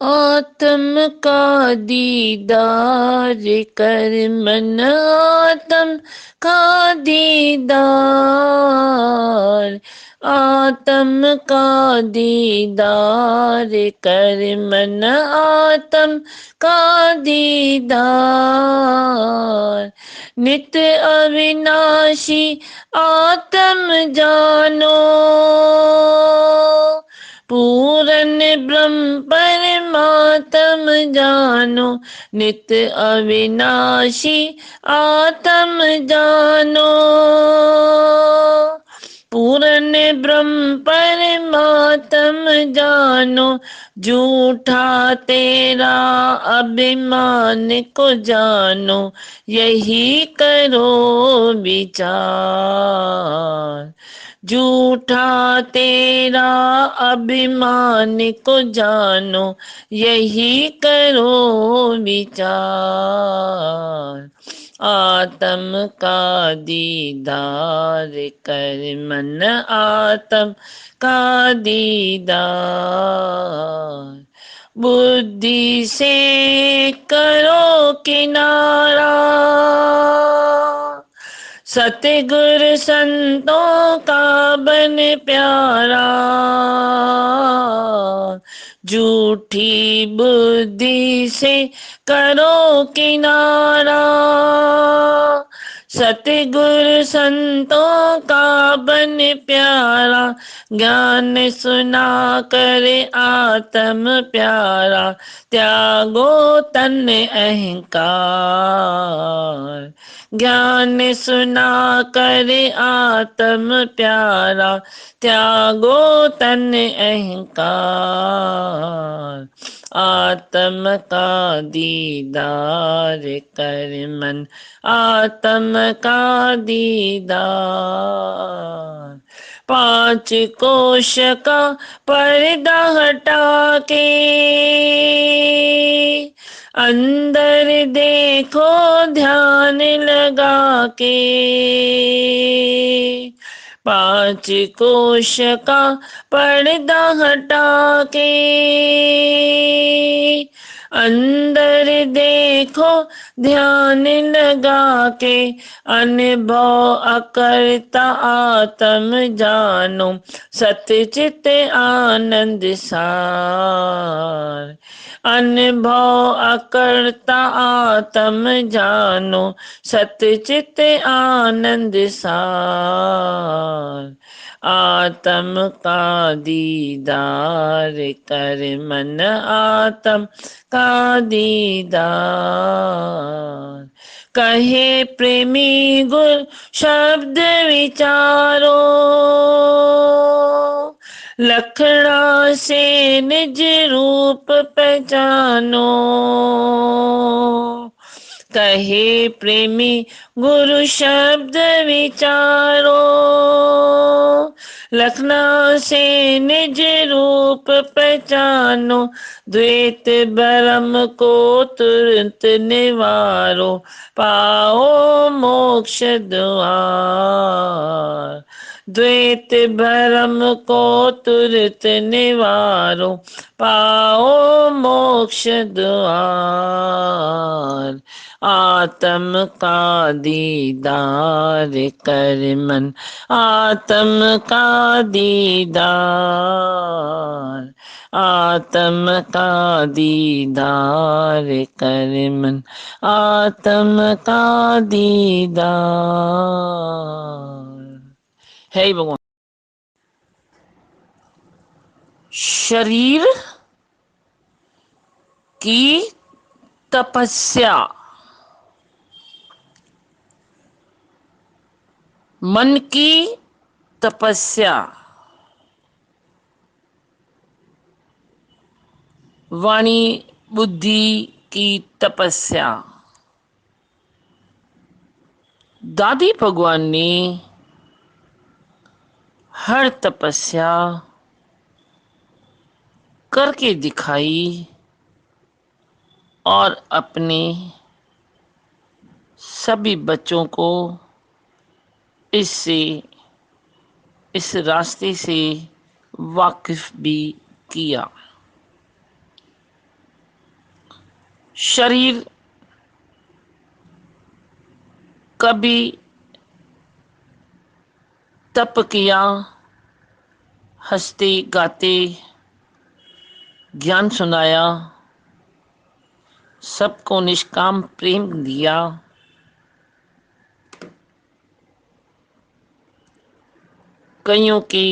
आत्म का दीदार कर मन आत्म का दीदार, आत्म का दीदार कर मन आत्म का दीदार। नित्य अविनाशी आत्म जानो, पूरन ब्रह्म परमात्म जानो। नित्य अविनाशी आत्म जानो, पूरन ब्रह्म परमात्म जानो। झूठा तेरा अभिमान को जानो, यही करो विचार। झूठा तेरा अभिमान को जानो, यही करो विचार। आत्म का दीदार कर मन आत्म का दीदार। बुद्धि से करो किनारा, सतगुरु संतों का बन प्यारा। झूठी बुद्धि से करो किनारा, सतगुरु संतों का बन प्यारा। ज्ञान सुना कर आत्म प्यारा, त्यागो तन अहंकार। ज्ञान सुना कर आत्म प्यारा, त्यागो तन अहंकार। आत्म का दीदार कर मन आत्म का दीदार। पांच कोश का पर्दा हटा के, अंदर देखो ध्यान लगा के। पांच कोश का पर्दा हटा के, अंदर देखो ध्यान लगा के। अनुभव अकर्ता आत्म जानो, सतचित आनंद सार। अनुभव अकर्ता आत्म जानो, सतचित आनंद सार। आत्म का दीदार कर मन आत्म का दीदार। कहे प्रेमी गुरु शब्द विचारो, लखना से निज रूप पहचानो। कहे प्रेमी गुरु शब्द विचारो, लखना से निज रूप पहचानो। द्वैत भ्रम को तुरंत निवारो, पाओ मोक्ष द्वार। द्वैत भ्रम को तुरंत निवारो, पाओ मोक्ष द्वार। आत्म का दीदार कर मन आत्म का दीदार। आत्म का दीदार कर मन आत्म का दीदार। हे भगवान। शरीर की तपस्या, मन की तपस्या, वाणी बुद्धि की तपस्या। दादी भगवान ने हर तपस्या करके दिखाई और अपने सभी बच्चों को इससे इस रास्ते से वाकिफ भी किया। शरीर कभी तप किया, हंसते गाते ज्ञान सुनाया, सबको निष्काम प्रेम दिया, कईयों की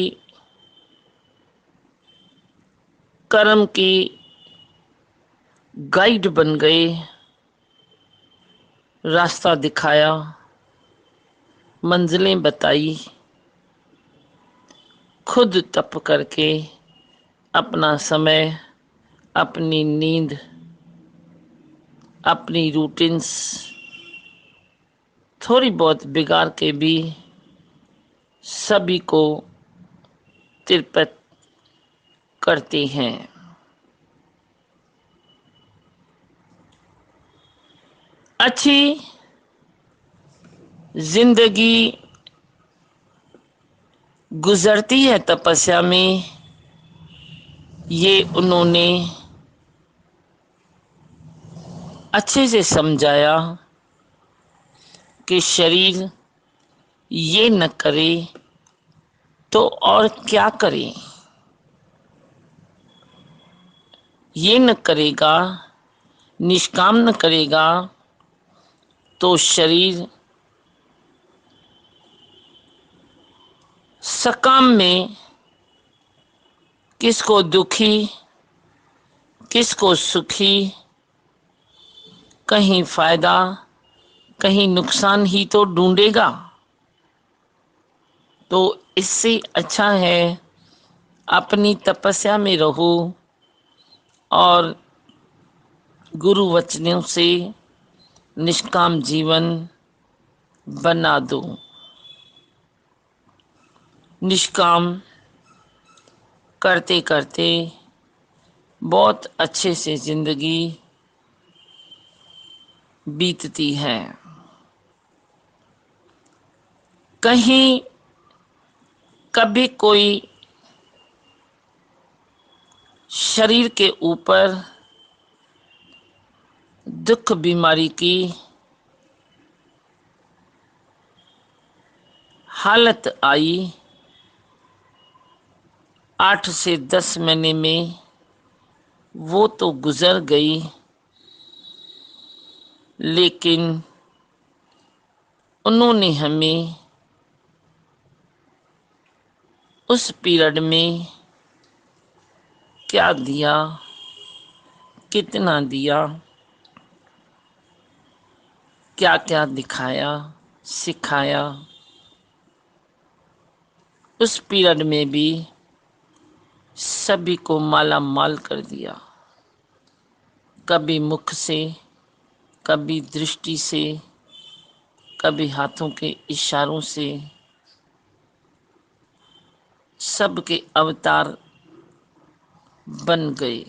कर्म की गाइड बन गए, रास्ता दिखाया, मंजिलें बताई, खुद तप करके अपना समय, अपनी नींद, अपनी रूटीन्स थोड़ी बहुत बिगाड़ के भी सभी को तिरपत करते हैं। अच्छी जिंदगी गुजरती है तपस्या में, ये उन्होंने अच्छे से समझाया कि शरीर ये न करे तो और क्या करे। ये न करेगा, निष्काम न करेगा तो शरीर सकाम में किसको दुखी, किसको सुखी, कहीं फायदा कहीं नुकसान ही तो ढूंढेगा। तो इससे अच्छा है अपनी तपस्या में रहो और गुरु वचनों से निष्काम जीवन बना दो। निष्काम करते करते बहुत अच्छे से जिंदगी बीतती है। कहीं कभी कोई शरीर के ऊपर दुख बीमारी की हालत आई, 8 से 10 महीने में वो तो गुजर गई, लेकिन उन्होंने हमें उस पीरियड में क्या दिया, कितना दिया, क्या क्या दिखाया, सिखाया। उस पीरियड में भी सभी को माला माल कर दिया, कभी मुख से, कभी दृष्टि से, कभी हाथों के इशारों से। सबके अवतार बन गए।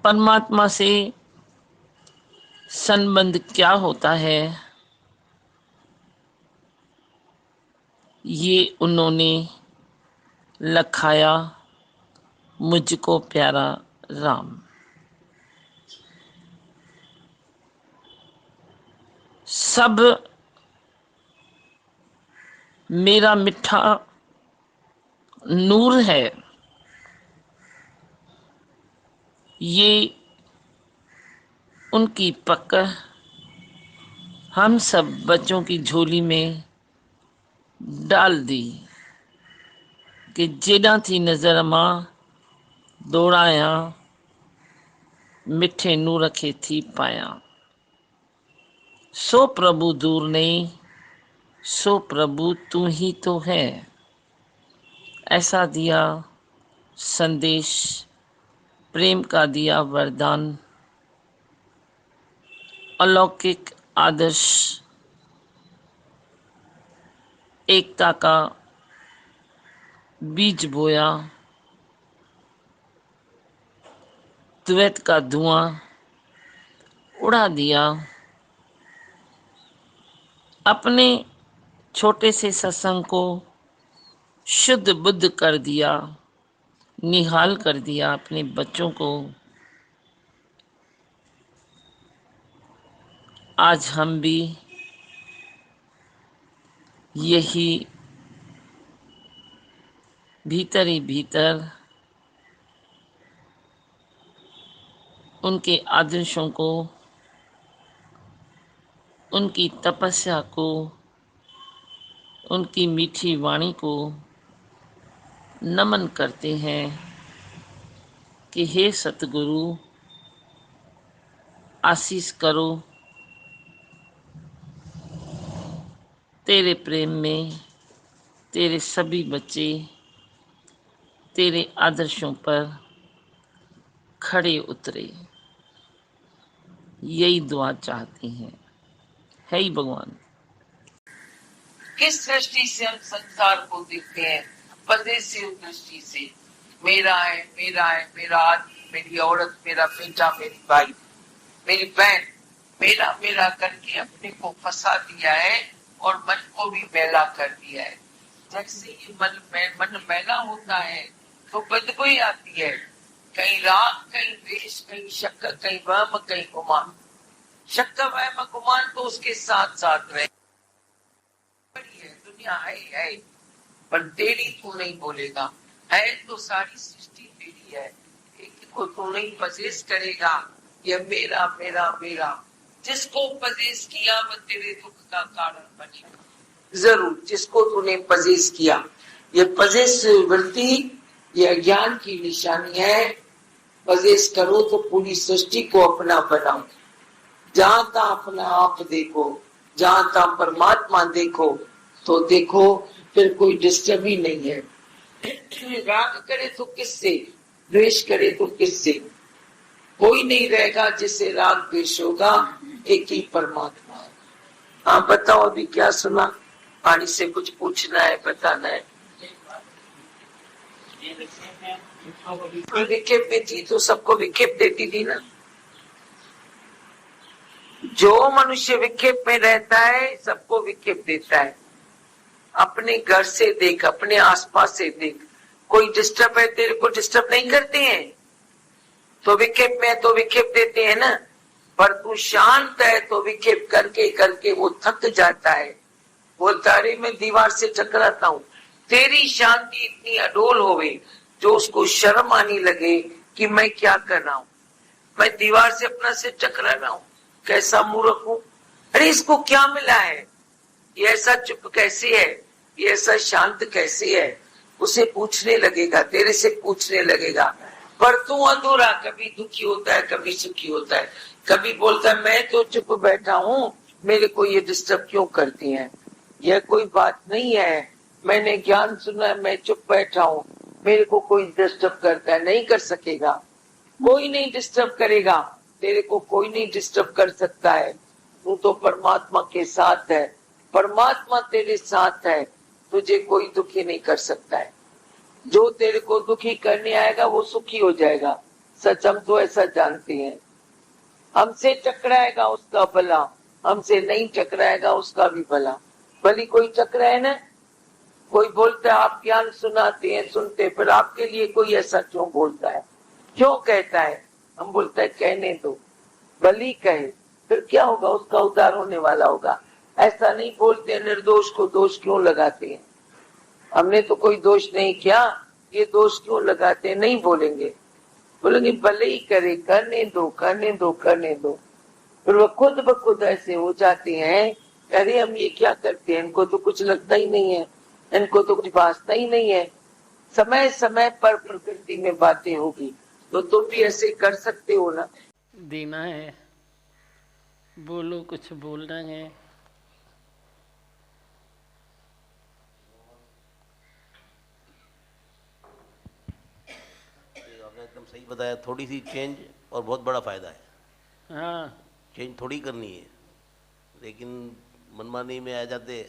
परमात्मा से संबंध क्या होता है, ये उन्होंने लखाया मुझको प्यारा राम। सब मेरा मिठा नूर है, ये उनकी पकड़ हम सब बच्चों की झोली में डाल दी कि जेड़ा थी नजर मां दौड़ाया, मिठे नूर रखे थी पाया। सो प्रभु दूर नहीं, सो प्रभु तू ही तो है। ऐसा दिया संदेश, प्रेम का दिया वरदान, अलौकिक आदर्श, एकता का बीज बोया, द्वैत का धुआं उड़ा दिया। अपने छोटे से सत्संग को शुद्ध बुद्ध कर दिया, निहाल कर दिया अपने बच्चों को। आज हम भी यही भीतर ही भीतर उनके आदर्शों को, उनकी तपस्या को, उनकी मीठी वाणी को नमन करते हैं कि हे सतगुरु, आशीष करो। तेरे प्रेम में तेरे सभी बच्चे तेरे आदर्शों पर खड़े उतरे, यही दुआ चाहती हैं। है ही भगवान। किस दृष्टि से हम संसार को देखते हैं? परदेसी दृष्टि से। मेरा है, मेरा है, मेरा आदमी, मेरी औरत, मेरा बेटा, मेरी भाई, मेरी बहन, मेरा मेरा करके अपने को फंसा दिया है और मन को भी मैला कर दिया है। जैसे ये मन मैला होता है तो बदबू आती है। कहीं राग, कहीं द्वेष, कहीं शक, कहीं वहम, कहीं गुमान। शक, वहम, गुमान तो उसके साथ साथ रहे। दुनिया है पर तेरी तू नहीं बोलेगा। है तो सारी सृष्टि तेरी है, एक को तू नहीं पजेश करेगा। ये मेरा मेरा मेरा, जिसको पजेश किया वो तेरे दुख का कारण बनेगा। जरूर जिसको तूने पजेश किया, ये पजेश वृत्ति ये अज्ञान की निशानी है। पजेश करो तो पूरी सृष्टि को अपना बनाओ। जहां तहां अपना आप देखो, जहां तहां परमात्मा देखो, तो देखो फिर कोई डिस्टर्ब ही नहीं है। राग करे तो किससे, द्वेष करे तो किससे? कोई नहीं रहेगा जिससे राग द्वेष होगा, एक ही परमात्मा है। आप बताओ अभी क्या सुना? पानी से कुछ पूछना है, बताना है? विक्षेप में थी तो सबको विक्षेप देती थी ना। जो मनुष्य विक्षेप में रहता है सबको विक्षेप देता है। अपने घर से देख, अपने आसपास से देख, कोई डिस्टर्ब है तेरे को डिस्टर्ब नहीं करते हैं तो विक्षेप में तो विक्षेप देते हैं ना। पर तू शांत है तो विक्षेप करके करके वो थक जाता है। बोलता अरे मैं दीवार से टकराता हूँ। तेरी शांति इतनी अडोल होवे जो उसको शर्म आने लगे कि मैं क्या कर रहा हूँ, मैं दीवार से अपना से टकरा रहा हूँ, कैसा मूर्ख हूँ। अरे इसको क्या मिला है, ये ऐसा चुप कैसे है, ये ऐसा शांत कैसे है? उसे पूछने लगेगा, तेरे से पूछने लगेगा। पर तू अधूरा, कभी दुखी होता है, कभी सुखी होता है, कभी बोलता है मैं तो चुप बैठा हूँ, मेरे को ये डिस्टर्ब क्यों करती हैं? यह कोई बात नहीं है, मैंने ज्ञान सुना है, मैं चुप बैठा हूँ, मेरे को कोई डिस्टर्ब करता है? नहीं कर सकेगा, कोई नहीं डिस्टर्ब करेगा तेरे को, कोई नहीं डिस्टर्ब कर सकता है। तू तो परमात्मा के साथ है, परमात्मा तेरे साथ है, तुझे कोई दुखी नहीं कर सकता है। जो तेरे को दुखी करने आएगा वो सुखी हो जाएगा, सच हम तो ऐसा जानते हैं। हमसे टकराएगा उसका भला, हमसे नहीं टकराएगा उसका भी भला। भली कोई टकराए ना, कोई बोलता है आप ज्ञान सुनाते हैं, सुनते, पर आपके लिए कोई ऐसा क्यों बोलता है, क्यों कहता है? हम बोलते हैं कहने दो, भली कहे, फिर क्या होगा, उसका उद्धार होने वाला होगा। ऐसा नहीं बोलते निर्दोष को दोष क्यों लगाते हैं, हमने तो कोई दोष नहीं किया, ये दोष क्यों लगाते हैं? नहीं बोलेंगे, बोलेंगे भले ही करे, करने दो करने दो करने दो। फिर वो खुद ब खुद ऐसे हो जाते हैं, अरे हम ये क्या करते हैं, इनको तो कुछ लगता ही नहीं है, इनको तो कुछ भासता ही नहीं है। समय समय पर प्रकृति में बातें होगी तो तुम भी ऐसे कर सकते हो ना। देना है, बोलो, कुछ बोलना है। आपने एकदम सही बताया, थोड़ी सी चेंज और बहुत बड़ा फायदा है। हाँ, चेंज थोड़ी करनी है, लेकिन मनमानी में आ जाते,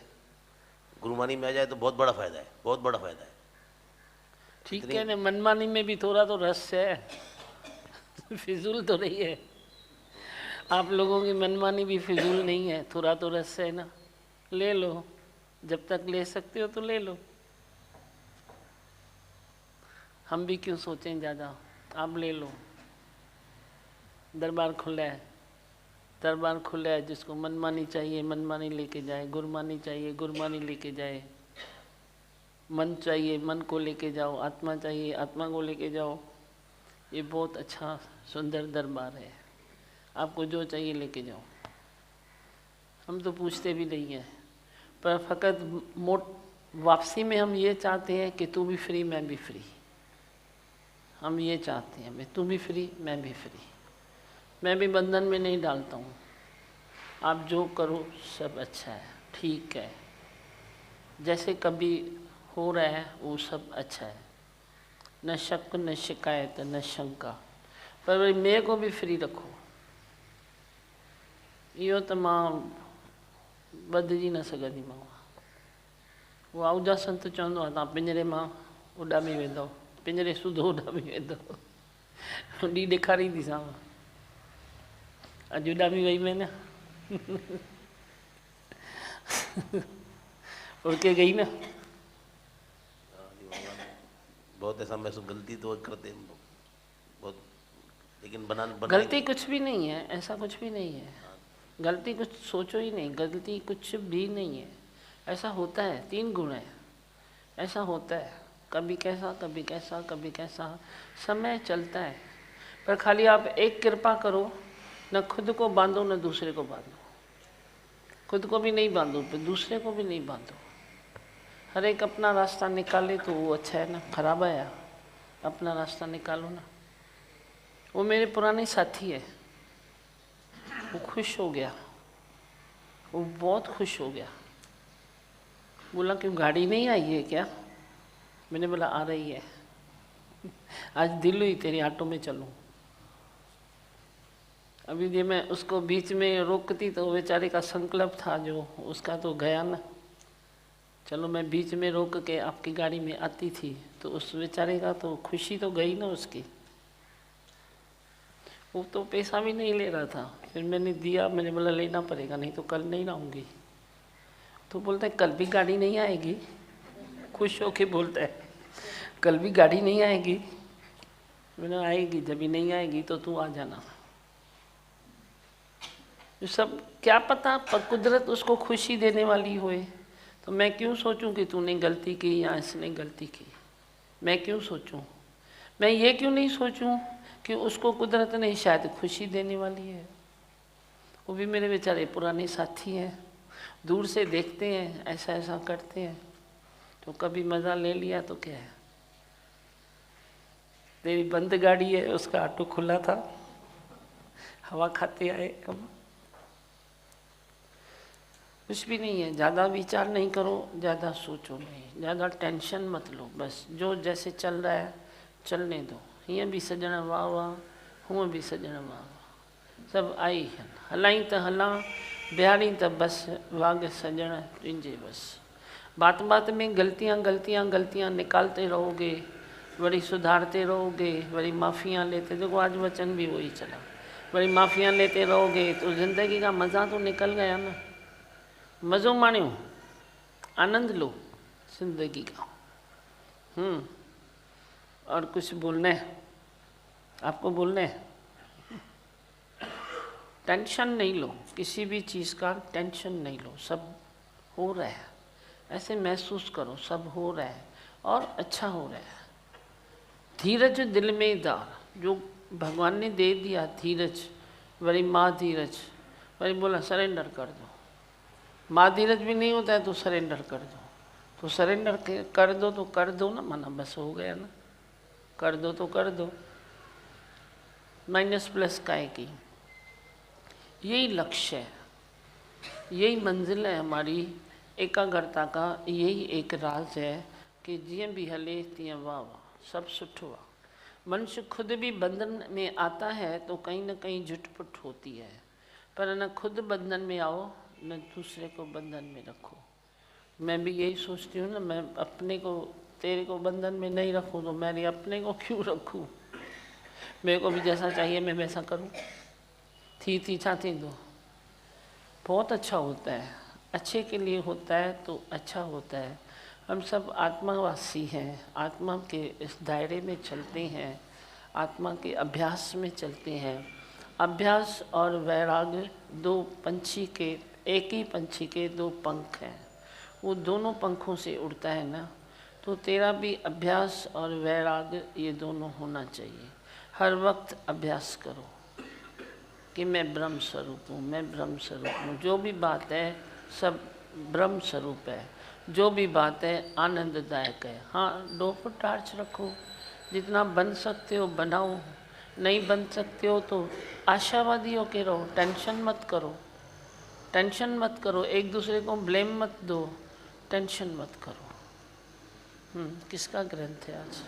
गुरुमानी में आ जाए तो बहुत बड़ा फायदा है, बहुत बड़ा फायदा है। ठीक है ना, मनमानी में भी थोड़ा तो रस है, फिजूल तो नहीं है। आप लोगों की मनमानी भी फिजूल नहीं है, थोड़ा तो रस है ना, ले लो, जब तक ले सकते हो तो ले लो। हम भी क्यों सोचें ज़्यादा। आप ले लो, दरबार खुला है, दरबार खुला है। जिसको मनमानी चाहिए मनमानी लेके जाए, गुरमानी चाहिए गुरमानी लेके जाए, मन चाहिए मन को लेके जाओ, आत्मा चाहिए आत्मा को लेके जाओ। ये बहुत अच्छा सुंदर दरबार है, आपको जो चाहिए लेके जाओ। हम तो पूछते भी नहीं हैं, पर फ़कत मोट वापसी में हम ये चाहते हैं कि तू भी फ्री मैं भी फ्री। हम ये चाहते हैं, मैं तू भी फ्री मैं भी फ्री। मैं भी बंधन में नहीं डालता हूँ, आप जो करो सब अच्छा है, ठीक है, जैसे कभी हो रहा है वो सब अच्छा है, न शक न शिकायत न शंका। पर वरी मेरे को भी फ्री रखो। इहो त मां बदिजी न सघंदी मां। वो आहूजा संत चवंदो आहे, तव्हां पिंजरे मां उॾामी वेंदव, पिंजरे सूधो उॾामी वेंदव। ॾी ॾेखारींदीसांव, अॼु उॾामी वई में न उड़के गई ना। बहुत ऐसा महसूस, गलती तो करते हैं बहुत, लेकिन गलती कुछ भी नहीं है, ऐसा कुछ भी नहीं है। गलती कुछ सोचो ही नहीं, गलती कुछ भी नहीं है। ऐसा होता है, 3 गुण है, ऐसा होता है, कभी कैसा कभी कैसा कभी कैसा, समय चलता है। पर खाली आप एक कृपा करो, न खुद को बांधो न दूसरे को बांधो। खुद को भी नहीं बांधो पर दूसरे को भी नहीं बांधो। हर एक अपना रास्ता निकाले तो वो अच्छा है ना, खराब है, अपना रास्ता निकालो ना। वो मेरे पुराने साथी है, वो खुश हो गया, वो बहुत खुश हो गया। बोला क्यों गाड़ी नहीं आई है क्या? मैंने बोला आ रही है, आज दिल हुई तेरी ऑटो में चलूं। अभी ये मैं उसको बीच में रोकती तो बेचारे का संकल्प था जो उसका तो गया ना। चलो मैं बीच में रोक के आपकी गाड़ी में आती थी तो उस बेचारे का तो खुशी तो गई ना उसकी। वो तो पैसा भी नहीं ले रहा था, फिर मैंने दिया, मैंने बोला लेना पड़ेगा नहीं तो कल नहीं लाऊंगी। तो बोलता है कल भी गाड़ी नहीं आएगी, खुश होके बोलता है कल भी गाड़ी नहीं आएगी। मैंने आएगी, जब भी नहीं आएगी तो तू आ जाना। ये सब क्या पता पर कुदरत उसको खुशी देने वाली होए, तो मैं क्यों सोचूं कि तूने गलती की या इसने गलती की। मैं क्यों सोचूं, मैं ये क्यों नहीं सोचूं कि उसको कुदरत ने शायद खुशी देने वाली है। वो भी मेरे बेचारे पुराने साथी हैं, दूर से देखते हैं ऐसा ऐसा करते हैं तो कभी मज़ा ले लिया तो क्या है। तेरी बंद गाड़ी है, उसका ऑटो खुला था, हवा खाते आए हम। कुछ भी नहीं है, ज़्यादा विचार नहीं करो, ज़्यादा सोचो नहीं, ज़्यादा टेंशन मत लो। बस जो जैसे चल रहा है चलने दो। हीअं भी सजण वाह वाह, हूअं भी सजण वाह वाह, सब आई हलाई त हलां, बिहारी त बस वाग सजण तुंहिंजे बस। बात बात में गलतियाँ गलतियाँ गलतियाँ निकालते रहोगे, वरी सुधारते रहोगे, वरी माफ़ियाँ लेते, देखो आज वचन भी वही चला, वरी माफ़ियाँ लेते रहोगे तो ज़िंदगी का मज़ा तो निकल गया ना। मज़ो माण्यो, आनंद लो जिंदगी का। और कुछ बोलना है आपको? बोलना है? टेंशन नहीं लो, किसी भी चीज़ का टेंशन नहीं लो, सब हो रहा है, ऐसे महसूस करो सब हो रहा है और अच्छा हो रहा है। धीरज दिल में दार, जो भगवान ने दे दिया धीरज, वरी माँ धीरज, वरी बोला सरेंडर कर दो। माँ धीरज भी नहीं होता है तो सरेंडर कर दो, तो सरेंडर कर दो तो कर दो ना, माना बस हो गया ना, कर दो तो कर दो, माइनस प्लस का है की। यही लक्ष्य है, यही मंजिल है हमारी एकाग्रता का, यही एक राज है कि जीअं भी हले तीअं वाह वाह, सब सुठो आहे। मनुष्य खुद भी बंधन में आता है तो कहीं ना कहीं झुटपुट होती है, पर न खुद बंधन में आओ न दूसरे को बंधन में रखो। मैं भी यही सोचती हूँ ना, मैं अपने को तेरे को बंधन में नहीं रखूँ तो मैं अपने को क्यों रखूँ। मेरे को भी जैसा चाहिए मैं वैसा करूँ, थी छा थींदो। बहुत अच्छा होता है, अच्छे के लिए होता है तो अच्छा होता है। हम सब आत्मावासी हैं, आत्मा के इस दायरे में चलते हैं, आत्मा के अभ्यास में चलते हैं। अभ्यास और वैराग्य दो पंछी के, एक ही पंछी के दो पंख हैं, वो दोनों पंखों से उड़ता है ना। तो तेरा भी अभ्यास और वैराग्य ये दोनों होना चाहिए। हर वक्त अभ्यास करो कि मैं ब्रह्म स्वरूप हूँ, मैं ब्रह्म स्वरूप हूँ। जो भी बात है सब ब्रह्म स्वरूप है, जो भी बात है आनंददायक है। हाँ, दो पर टार्च रखो, जितना बन सकते हो बनाओ, नहीं बन सकते हो तो आशावादी होके रहो, टेंशन मत करो, टेंशन मत करो, एक दूसरे को ब्लेम मत दो, टेंशन मत करो। किसका ग्रंथ है आज?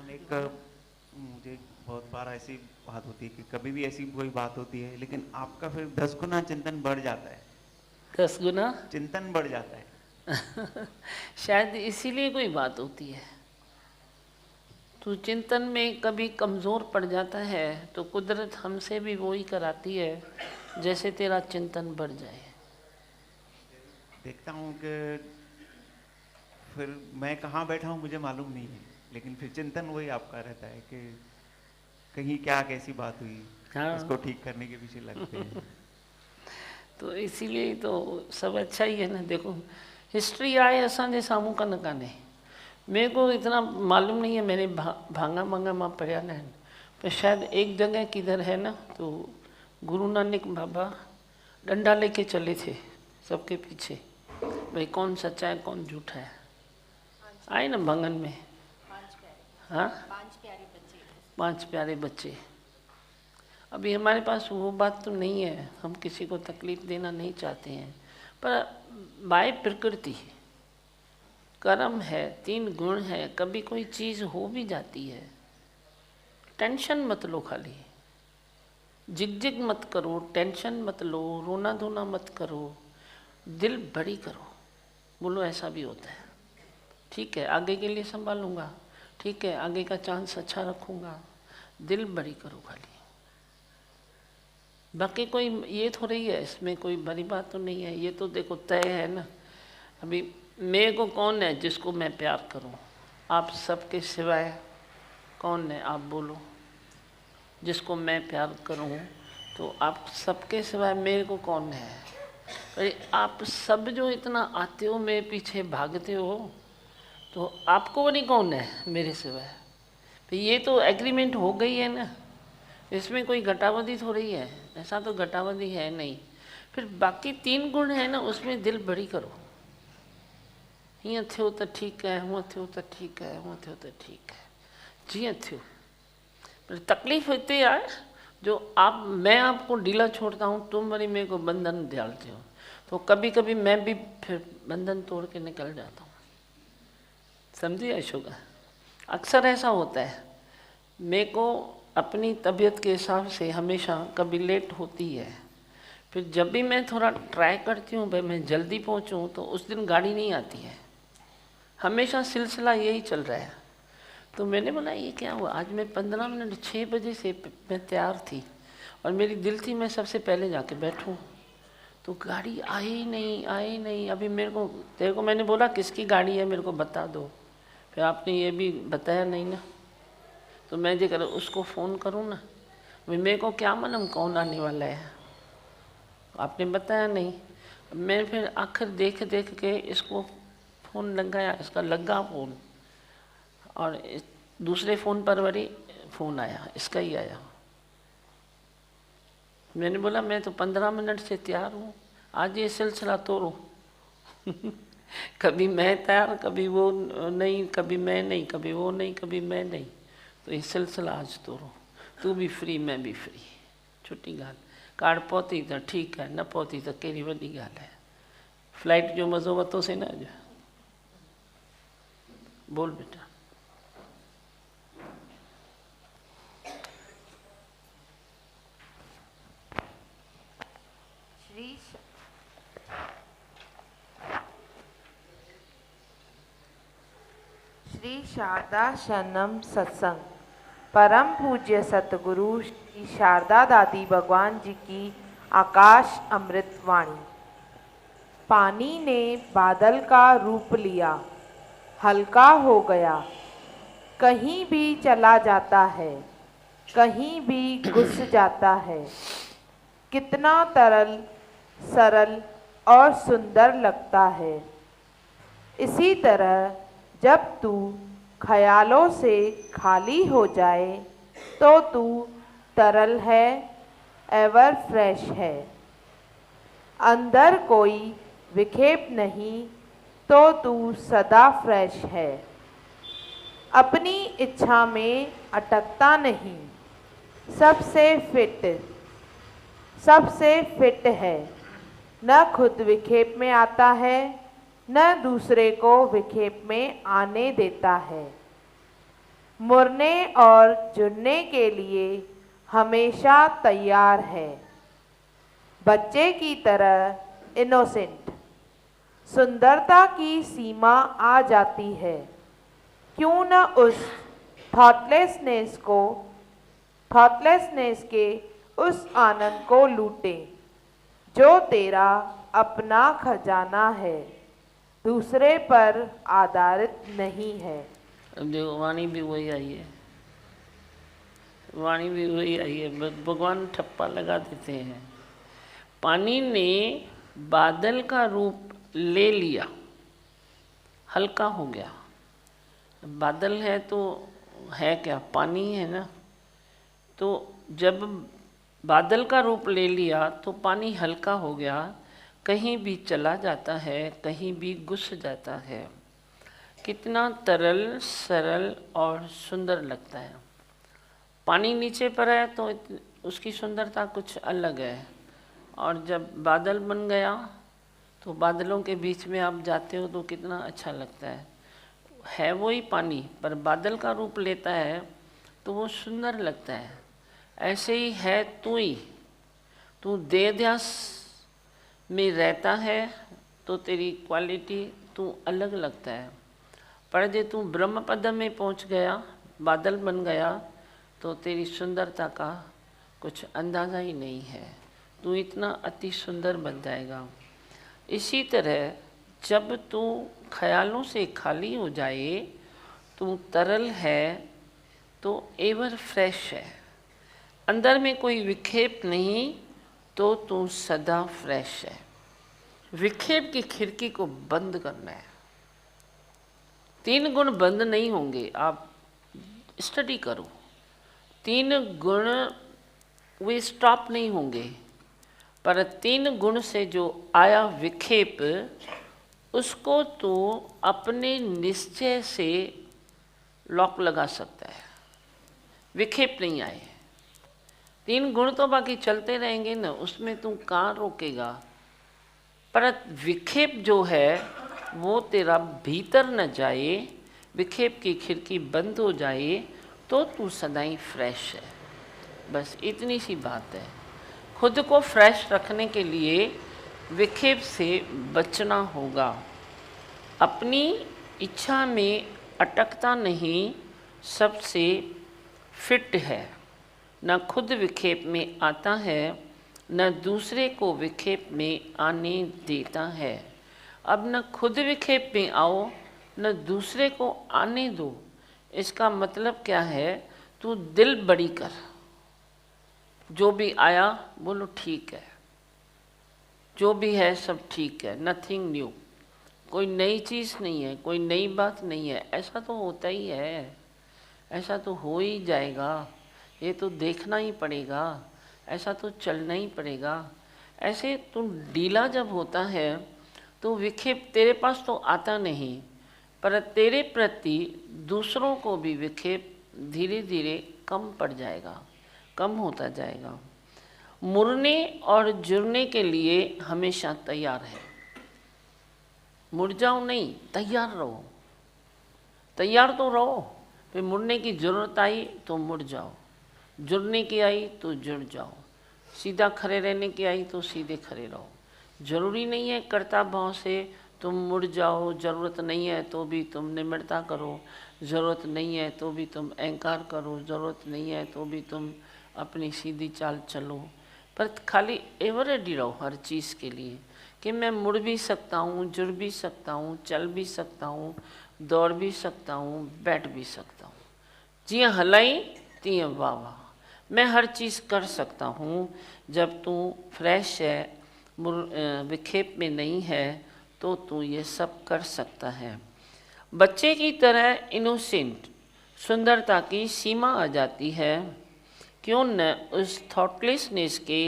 एक मुझे बहुत बार ऐसी बात होती है कि कभी भी ऐसी कोई बात होती है, लेकिन आपका फिर 10 गुना चिंतन बढ़ जाता है। 10 गुना चिंतन बढ़ जाता है। शायद इसीलिए कोई बात होती है। तू चिंतन में कभी कमज़ोर पड़ जाता है तो कुदरत हमसे भी वही कराती है, जैसे तेरा चिंतन बढ़ जाए। देखता हूँ कि फिर मैं कहाँ बैठा हूँ मुझे मालूम नहीं है, लेकिन फिर चिंतन वही आपका रहता है कि कहीं क्या कैसी बात हुई। हाँ। उसको ठीक करने के पीछे लगते हैं। तो इसीलिए तो सब अच्छा ही है ना। देखो हिस्ट्री आए असांजे साम्हूं कन कान्हे, मेरे को इतना मालूम नहीं है, मैंने भांगा भांगा मां पढ़िया न आहिनि, पर शायद एक जगह किधर है ना, तो गुरु नानक बाबा डंडा लेके चले थे सबके पीछे, भाई कौन सच्चा है कौन झूठा है। आए ना भंगन में, हाँ 5 प्यारे बच्चे। अभी हमारे पास वो बात तो नहीं है, हम किसी को तकलीफ देना नहीं चाहते हैं, पर बाय प्रकृति कर्म है, 3 गुण है, कभी कोई चीज़ हो भी जाती है। टेंशन मत लो, खाली जिग मत करो, टेंशन मत लो, रोना धोना मत करो, दिल बड़ी करो, बोलो ऐसा भी होता है, ठीक है आगे के लिए संभालूंगा, ठीक है आगे का चांस अच्छा रखूंगा, दिल बड़ी करो खाली। बाकी कोई ये थोड़ी है, इसमें कोई बड़ी बात तो नहीं है। ये तो देखो तय है ना। अभी मेरे को कौन है जिसको मैं प्यार करूं? आप सबके सिवाय कौन है आप बोलो जिसको मैं प्यार करूं? तो आप सबके सिवाय मेरे को कौन है? अरे आप सब जो इतना आते हो मेरे पीछे भागते हो, तो आपको नहीं कौन है मेरे सिवाय? तो ये तो एग्रीमेंट हो गई है ना, इसमें कोई घटावधी थोड़ी है, ऐसा तो घटावधी है नहीं। फिर बाकी 3 गुण है ना, उसमें दिल बड़ी करो, हीअं थियो त ठीकु आहे, हूअं थियो त ठीकु आहे, हूअं थियो त ठीकु है, जीअं थियो। पर तकलीफ़ इतनी है जो मैं आपको ढीला छोड़ता हूँ, तुम वरी मेरे को बंधन डालते हो, तो कभी कभी मैं भी फिर बंधन तोड़ के निकल जाता हूँ। समझिए अशोका, अक्सर ऐसा होता है। मेरे को अपनी तबीयत के हिसाब से हमेशा कभी लेट होती है, फिर जब भी मैं थोड़ा ट्राई करती हूँ भाई मैं जल्दी पहुँचूँ, तो उस दिन गाड़ी नहीं आती है। हमेशा सिलसिला यही चल रहा है। तो मैंने बोला ये क्या हुआ, आज मैं 15 मिनट 6 बजे से मैं तैयार थी और मेरी दिल थी मैं सबसे पहले जाके बैठूं, तो गाड़ी आई ही नहीं, आई ही नहीं। अभी मेरे को तेरे को मैंने बोला किसकी गाड़ी है मेरे को बता दो, फिर आपने ये भी बताया नहीं ना, तो मैं जो करूँ उसको फ़ोन करूँ ना, भाई मेरे को क्या मालूम कौन आने वाला है, आपने बताया नहीं। मैं फिर आखिर देख देख के इसको फ़ोन लगाया, इसका लगा फ़ोन, और दूसरे फ़ोन पर वरी फ़ोन आया, इसका ही आया। मैंने बोला मैं तो 15 मिनट से तैयार हूँ, आज ये सिलसिला तोड़ो। कभी मैं तैयार, कभी वो नहीं, कभी मैं नहीं, कभी वो नहीं, कभी मैं नहीं, तो ये सिलसिला आज तोड़ो। तू भी फ्री मैं भी फ्री, छुट्टी ॻाल्हि। कार्ड पहुती तो ठीक है, न पहुती तो कहिड़ी वॾी ॻाल्हि है। फ्लाइट जो मज़ो वरितोसीं न अॼु। बोल बेटा। श्री शारदा शरणम सत्संग परम पूज्य सतगुरु श्री शारदा दादी भगवान जी की आकाश अमृत वाणी। पानी ने बादल का रूप लिया, हल्का हो गया, कहीं भी चला जाता है, कहीं भी घुस जाता है। कितना तरल, सरल और सुंदर लगता है। इसी तरह जब तू ख्यालों से खाली हो जाए तो तू तरल है, एवर फ्रेश है। अंदर कोई विक्षेप नहीं तो तू सदा फ्रेश है। अपनी इच्छा में अटकता नहीं, सबसे फिट है। न खुद विक्षेप में आता है, न दूसरे को विक्षेप में आने देता है। मुड़ने और जुड़ने के लिए हमेशा तैयार है। बच्चे की तरह इनोसेंट। सुंदरता की सीमा आ जाती है। क्यों न उस थॉटलेसनेस के उस आनंद को लूटे जो तेरा अपना खजाना है, दूसरे पर आधारित नहीं है। अब देखो वाणी भी वही आई है, वाणी भी वही आई है, भगवान ठप्पा लगा देते हैं। पानी ने बादल का रूप ले लिया, हल्का हो गया। बादल है तो है क्या, पानी है ना। तो जब बादल का रूप ले लिया तो पानी हल्का हो गया, कहीं भी चला जाता है, कहीं भी घुस जाता है। कितना तरल, सरल और सुंदर लगता है। पानी नीचे पर है तो उसकी सुंदरता कुछ अलग है, और जब बादल बन गया तो बादलों के बीच में आप जाते हो तो कितना अच्छा लगता है वही पानी, पर बादल का रूप लेता है तो वो सुंदर लगता है। ऐसे ही है तू देहध्यास में रहता है तो तेरी क्वालिटी तू अलग लगता है, पर जब तू ब्रह्म पद में पहुंच गया, बादल बन गया, तो तेरी सुंदरता का कुछ अंदाज़ा ही नहीं है। तू इतना अति सुंदर बन जाएगा। इसी तरह जब तू ख्यालों से खाली हो जाए, तू तरल है तो एवर फ्रेश है। अंदर में कोई विक्षेप नहीं तो तू सदा फ्रेश है। विक्षेप की खिड़की को बंद करना है। 3 गुण बंद नहीं होंगे, आप स्टडी करो। 3 गुण वे स्टॉप नहीं होंगे, पर 3 गुण से जो आया विक्षेप, उसको तो अपने निश्चय से लॉक लगा सकता है, विक्षेप नहीं आए। 3 गुण तो बाकी चलते रहेंगे ना, उसमें तू कहाँ रोकेगा। पर विक्षेप जो है वो तेरा भीतर न जाए, विक्षेप की खिड़की बंद हो जाए तो तू सदाई फ्रेश है। बस इतनी सी बात है। खुद को फ्रेश रखने के लिए विक्षेप से बचना होगा। अपनी इच्छा में अटकता नहीं, सबसे फिट है। न खुद विक्षेप में आता है, न दूसरे को विक्षेप में आने देता है। अब न खुद विक्षेप में आओ, न दूसरे को आने दो। इसका मतलब क्या है, तू दिल बड़ी कर, जो भी आया बोलो ठीक है, जो भी है सब ठीक है, नथिंग न्यू। कोई नई चीज़ नहीं है, कोई नई बात नहीं है। ऐसा तो होता ही है, ऐसा तो हो ही जाएगा, ये तो देखना ही पड़ेगा, ऐसा तो चलना ही पड़ेगा। ऐसे तुम ढीला जब होता है तो विक्षेप तेरे पास तो आता नहीं, पर तेरे प्रति दूसरों को भी विक्षेप धीरे धीरे कम पड़ जाएगा, कम होता जाएगा। मुड़ने और जुड़ने के लिए हमेशा तैयार है। मुड़ जाओ नहीं, तैयार रहो। तैयार तो रहो, फिर मुड़ने की ज़रूरत आई तो मुड़ जाओ, जुड़ने की आई तो जुड़ जाओ, सीधा खड़े रहने की आई तो सीधे खड़े रहो। जरूरी नहीं है कर्ता भाव से तुम मुड़ जाओ, ज़रूरत नहीं है तो भी तुम निम्रता करो। ज़रूरत नहीं है तो भी तुम अहंकार करो, ज़रूरत नहीं है तो भी तुम अपनी सीधी चाल चलो, पर खाली एवर रेडी रहो हर चीज़ के लिए कि मैं मुड़ भी सकता हूँ, जुड़ भी सकता हूँ, चल भी सकता हूँ, दौड़ भी सकता हूँ, बैठ भी सकता हूँ, जियाँ हलाई तियाँ वाह वाह, मैं हर चीज़ कर सकता हूँ। जब तू फ्रेश है, विक्षेप में नहीं है, तो तू ये सब कर सकता है। बच्चे की तरह इनोसेंट सुंदरता की सीमा आ जाती है। क्यों न उस थॉटलेसनेस के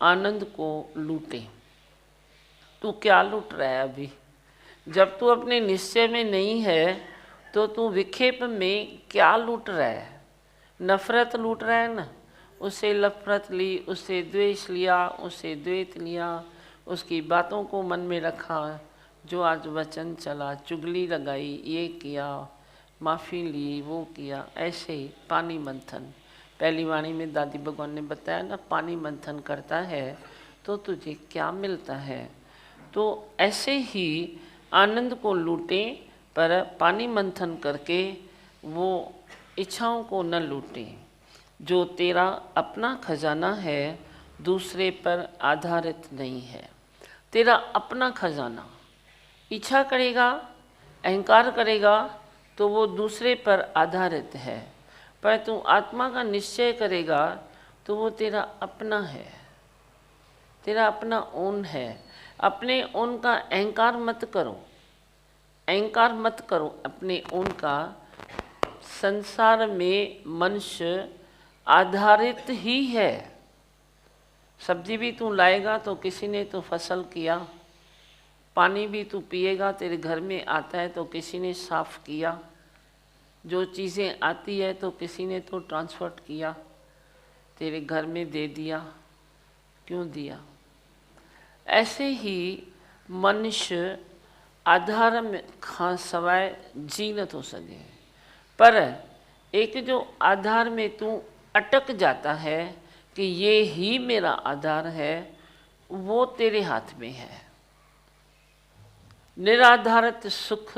आनंद को लूटे। तू क्या लूट रहा है अभी? जब तू अपने निश्चय में नहीं है तो तू विक्षेप में क्या लूट रहा है? नफरत लूट रहा है ना, उससे नफरत ली, उससे द्वेष लिया, उससे द्वेष लिया, उसकी बातों को मन में रखा, जो आज वचन चला, चुगली लगाई, ये किया, माफ़ी ली, वो किया, ऐसे ही पानी मंथन। पहली वाणी में दादी भगवान ने बताया ना, पानी मंथन करता है तो तुझे क्या मिलता है। तो ऐसे ही आनंद को लूटें, पर पानी मंथन करके वो इच्छाओं को न लूटें। जो तेरा अपना खजाना है दूसरे पर आधारित नहीं है। तेरा अपना खजाना, इच्छा करेगा, अहंकार करेगा तो वो दूसरे पर आधारित है, पर तू आत्मा का निश्चय करेगा तो वो तेरा अपना है, तेरा अपना ओन है। अपने ओन का अहंकार मत करो, अहंकार मत करो अपने ओन का। संसार में मनुष्य आधारित ही है। सब्जी भी तू लाएगा तो किसी ने तो फसल किया, पानी भी तू पिएगा तेरे घर में आता है तो किसी ने साफ किया, जो चीज़ें आती है तो किसी ने तो ट्रांसफर किया, तेरे घर में दे दिया। क्यों दिया? ऐसे ही मनुष्य आधार में खा सवाए जी न तो सके, पर एक जो आधार में तू अटक जाता है कि ये ही मेरा आधार है, वो तेरे हाथ में है। निराधारित सुख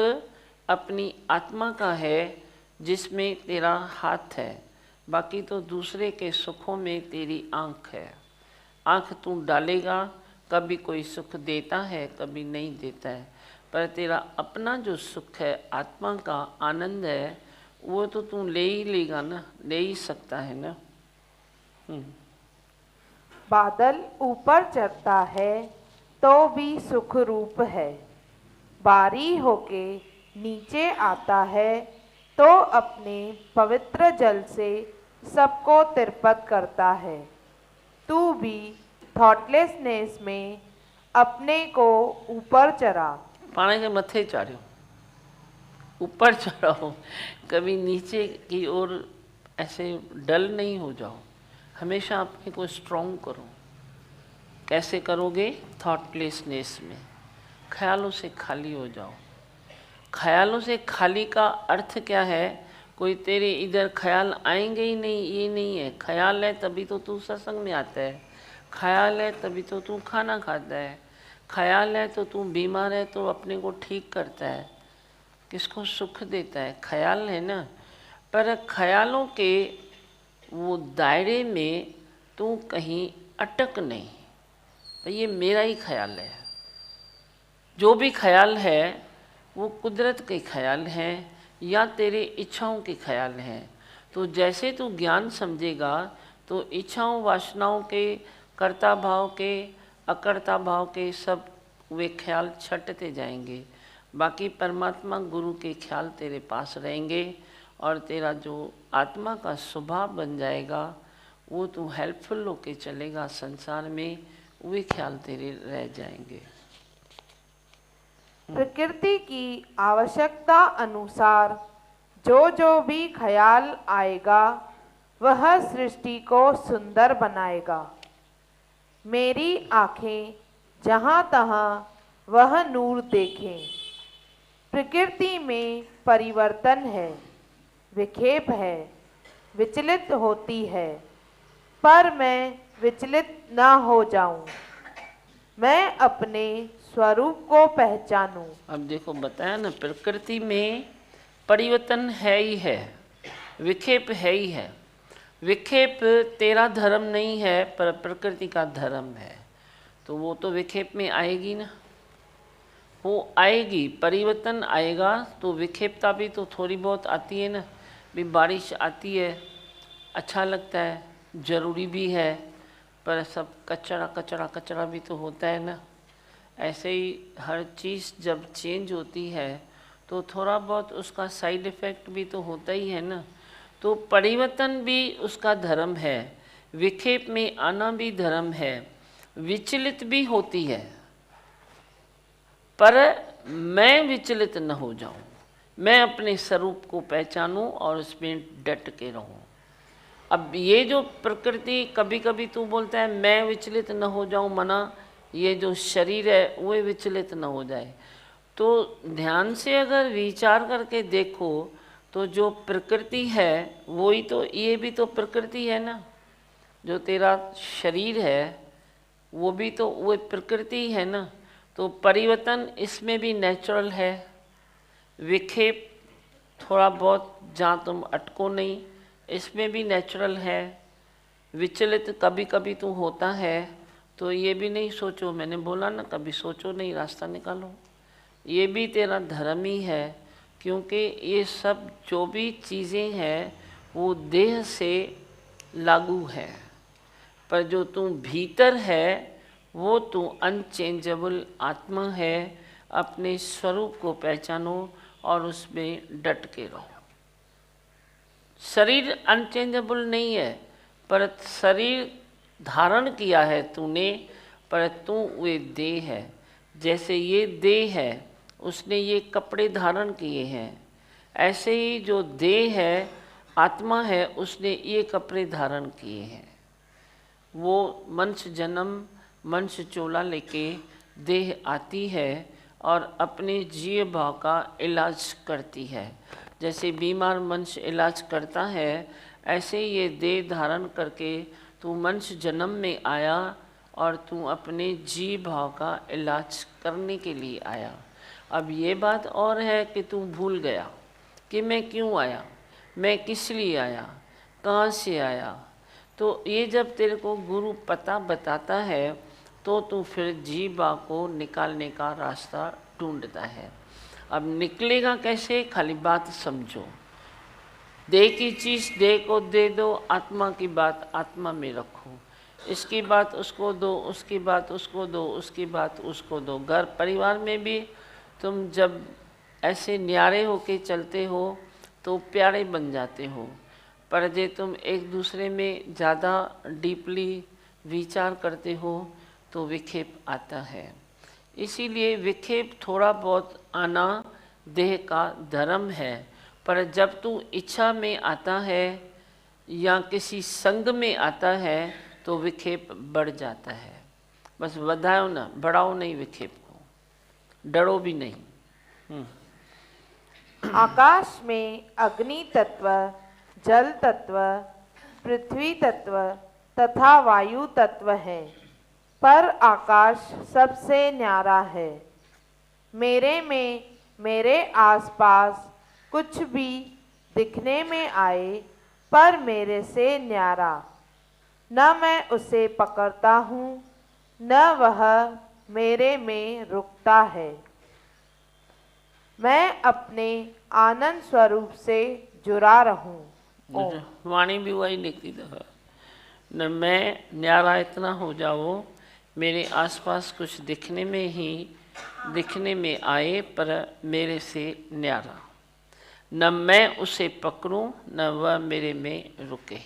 अपनी आत्मा का है जिसमें तेरा हाथ है, बाकी तो दूसरे के सुखों में तेरी आँख है। आँख तू डालेगा, कभी कोई सुख देता है, कभी नहीं देता है, पर तेरा अपना जो सुख है, आत्मा का आनंद है, वो तो तू ले ही लेगा ना, ले ही सकता है ना। बादल ऊपर चढ़ता है तो भी सुख रूप है, बारी होके नीचे आता है तो अपने पवित्र जल से सबको तिरपत करता है। तू भी थॉटलेसनेस में अपने को ऊपर चढ़ा। पानी के मथे चढ़ो, ऊपर चढ़ो, कभी नीचे की ओर ऐसे डल नहीं हो जाओ, हमेशा अपने को स्ट्रॉन्ग करो। कैसे करोगे? थॉटलेसनेस में, ख्यालों से खाली हो जाओ। ख्यालों से खाली का अर्थ क्या है? कोई तेरे इधर ख्याल आएंगे ही नहीं, ये नहीं है। ख्याल है तभी तो तू सत्संग में आता है, ख्याल है तभी तो तू खाना खाता है, ख्याल है तो तू बीमार है तो अपने को ठीक करता है, किसको सुख देता है, ख्याल है ना। पर ख्यालों के वो दायरे में तू कहीं अटक नहीं, तो ये मेरा ही ख्याल है। जो भी ख्याल है वो कुदरत के ख्याल हैं या तेरे इच्छाओं के ख्याल हैं। तो जैसे तू ज्ञान समझेगा तो इच्छाओं वासनाओं के, कर्ता भाव के, अकर्ता भाव के सब वे ख्याल छटते जाएंगे। बाकी परमात्मा गुरु के ख्याल तेरे पास रहेंगे और तेरा जो आत्मा का स्वभाव बन जाएगा वो तू हेल्पफुल होके चलेगा संसार में, वे ख्याल तेरे रह जाएंगे। प्रकृति की आवश्यकता अनुसार जो जो भी ख्याल आएगा वह सृष्टि को सुंदर बनाएगा। मेरी आँखें जहाँ तहाँ वह नूर देखें। प्रकृति में परिवर्तन है, विक्षेप है, विचलित होती है, पर मैं विचलित ना हो जाऊं, मैं अपने स्वरूप को पहचानूं। अब देखो बताया ना, प्रकृति में परिवर्तन है ही है, विक्षेप है ही है। विक्षेप तेरा धर्म नहीं है पर प्रकृति का धर्म है, तो वो तो विक्षेप में आएगी ना, वो आएगी, परिवर्तन आएगा तो विक्षेपता भी तो थोड़ी बहुत आती है ना। भी बारिश आती है, अच्छा लगता है, ज़रूरी भी है, पर सब कचरा कचरा कचरा भी तो होता है ना। ऐसे ही हर चीज़ जब चेंज होती है तो थोड़ा बहुत उसका साइड इफ़ेक्ट भी तो होता ही है ना। तो परिवर्तन भी उसका धर्म है, विक्षेप में आना भी धर्म है, विचलित भी होती है, पर मैं विचलित न हो जाऊं, मैं अपने स्वरूप को पहचानूं और उसमें डट के रहूं। अब ये जो प्रकृति, कभी कभी तू बोलता है मैं विचलित न हो जाऊं, मना ये जो शरीर है वो विचलित न हो जाए, तो ध्यान से अगर विचार करके देखो तो जो प्रकृति है वही तो, ये भी तो प्रकृति है ना। जो तेरा शरीर है वो भी तो वो प्रकृति है ना। तो परिवर्तन इसमें भी नेचुरल है, विक्षेप थोड़ा बहुत जहाँ तुम अटको नहीं इसमें भी नेचुरल है, विचलित कभी कभी तो होता है। तो ये भी नहीं सोचो, मैंने बोला ना कभी सोचो नहीं, रास्ता निकालो, ये भी तेरा धर्म ही है। क्योंकि ये सब जो भी चीज़ें हैं वो देह से लागू है, पर जो तू भीतर है वो तू अनचेंजेबल आत्मा है। अपने स्वरूप को पहचानो और उसमें डट के रहो। शरीर अनचेंजेबल नहीं है, पर शरीर धारण किया है तूने, पर तू वे देह है। जैसे ये देह है, उसने ये कपड़े धारण किए हैं, ऐसे ही जो देह है, आत्मा है, उसने ये कपड़े धारण किए हैं। वो मनुष्य जन्म, मनुष्य चोला लेके देह आती है और अपने जीव भाव का इलाज करती है। जैसे बीमार मनुष्य इलाज करता है, ऐसे ये देह धारण करके तू मनुष्य जन्म में आया और तू अपने जीव भाव का इलाज करने के लिए आया। अब ये बात और है कि तू भूल गया कि मैं क्यों आया, मैं किस लिए आया, कहाँ से आया। तो ये जब तेरे को गुरु पता बताता है तो तू फिर जीव भाव को निकालने का रास्ता ढूंढता है। अब निकलेगा कैसे, खाली बात समझो। देह की चीज़ देह को दे दो, आत्मा की बात आत्मा में रखो, इसकी बात उसको दो, उसकी बात उसको दो, उसकी बात उसको दो। घर परिवार में भी तुम जब ऐसे न्यारे होके चलते हो तो प्यारे बन जाते हो, पर जे तुम एक दूसरे में ज़्यादा डीपली विचार करते हो तो विक्षेप आता है। इसीलिए विक्षेप थोड़ा बहुत आना देह का धर्म है, पर जब तू इच्छा में आता है या किसी संग में आता है तो विक्षेप बढ़ जाता है। बस बढ़ाओ ना, बढ़ाओ नहीं विक्षेप को, डरो भी नहीं। आकाश में अग्नि तत्व, जल तत्व, पृथ्वी तत्व तथा वायु तत्व है, पर आकाश सबसे न्यारा है। मेरे में, मेरे आसपास कुछ भी दिखने में आए पर मेरे से न्यारा, न मैं उसे पकड़ता हूँ न वह मेरे में रुकता है। मैं अपने आनंद स्वरूप से जुड़ा रहूं। वाणी भी वही लिखती दफा, न मैं न्यारा इतना हो जाओ मेरे आसपास कुछ दिखने में आए पर मेरे से न्यारा, न मैं उसे पकड़ूं न वह मेरे में रुके।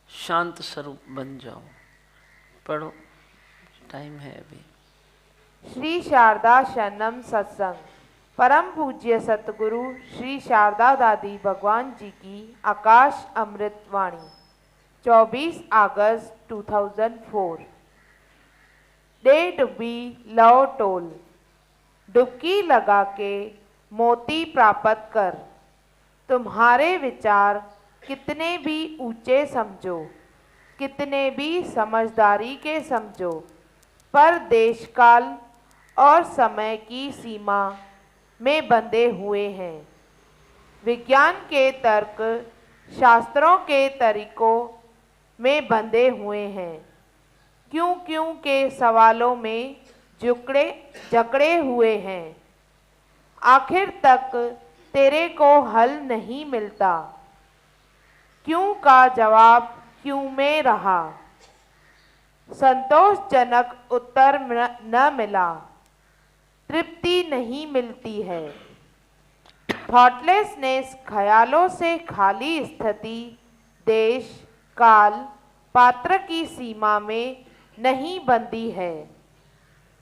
शांत स्वरूप बन जाओ। पढ़ो, टाइम है अभी। श्री शारदा शरणम सत्संग। परम पूज्य सतगुरु श्री शारदा दादी भगवान जी की आकाश अमृत वाणी 24 अगस्त 2004। डे डुबी लव टोल। डुबकी लगा के मोती प्राप्त कर। तुम्हारे विचार कितने भी ऊंचे समझो, कितने भी समझदारी के समझो, पर देश काल और समय की सीमा में बंधे हुए हैं। विज्ञान के तर्क शास्त्रों के तरीकों में बंधे हुए हैं। क्यों क्यों के सवालों में जकड़े हुए हैं। आखिर तक तेरे को हल नहीं मिलता। क्यों का जवाब क्यों में रहा। संतोषजनक उत्तर न मिला। तृप्ति नहीं मिलती है। थॉटलेसनेस ख्यालों से खाली स्थिति देश काल पात्र की सीमा में नहीं बंधी है।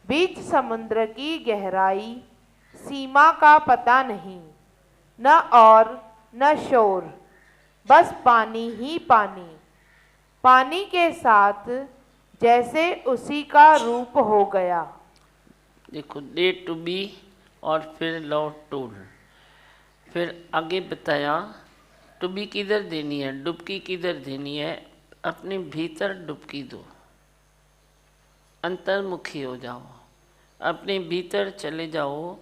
बीच समुद्र की गहराई सीमा का पता नहीं, न और न शोर, बस पानी ही पानी। पानी के साथ जैसे उसी का रूप हो गया। देखो, डे टू बी और फिर लव टूल, फिर आगे बताया टू बी किधर देनी है, डुबकी किधर देनी है। अपने भीतर डुबकी दो, अंतर्मुखी हो जाओ, अपने भीतर चले जाओ,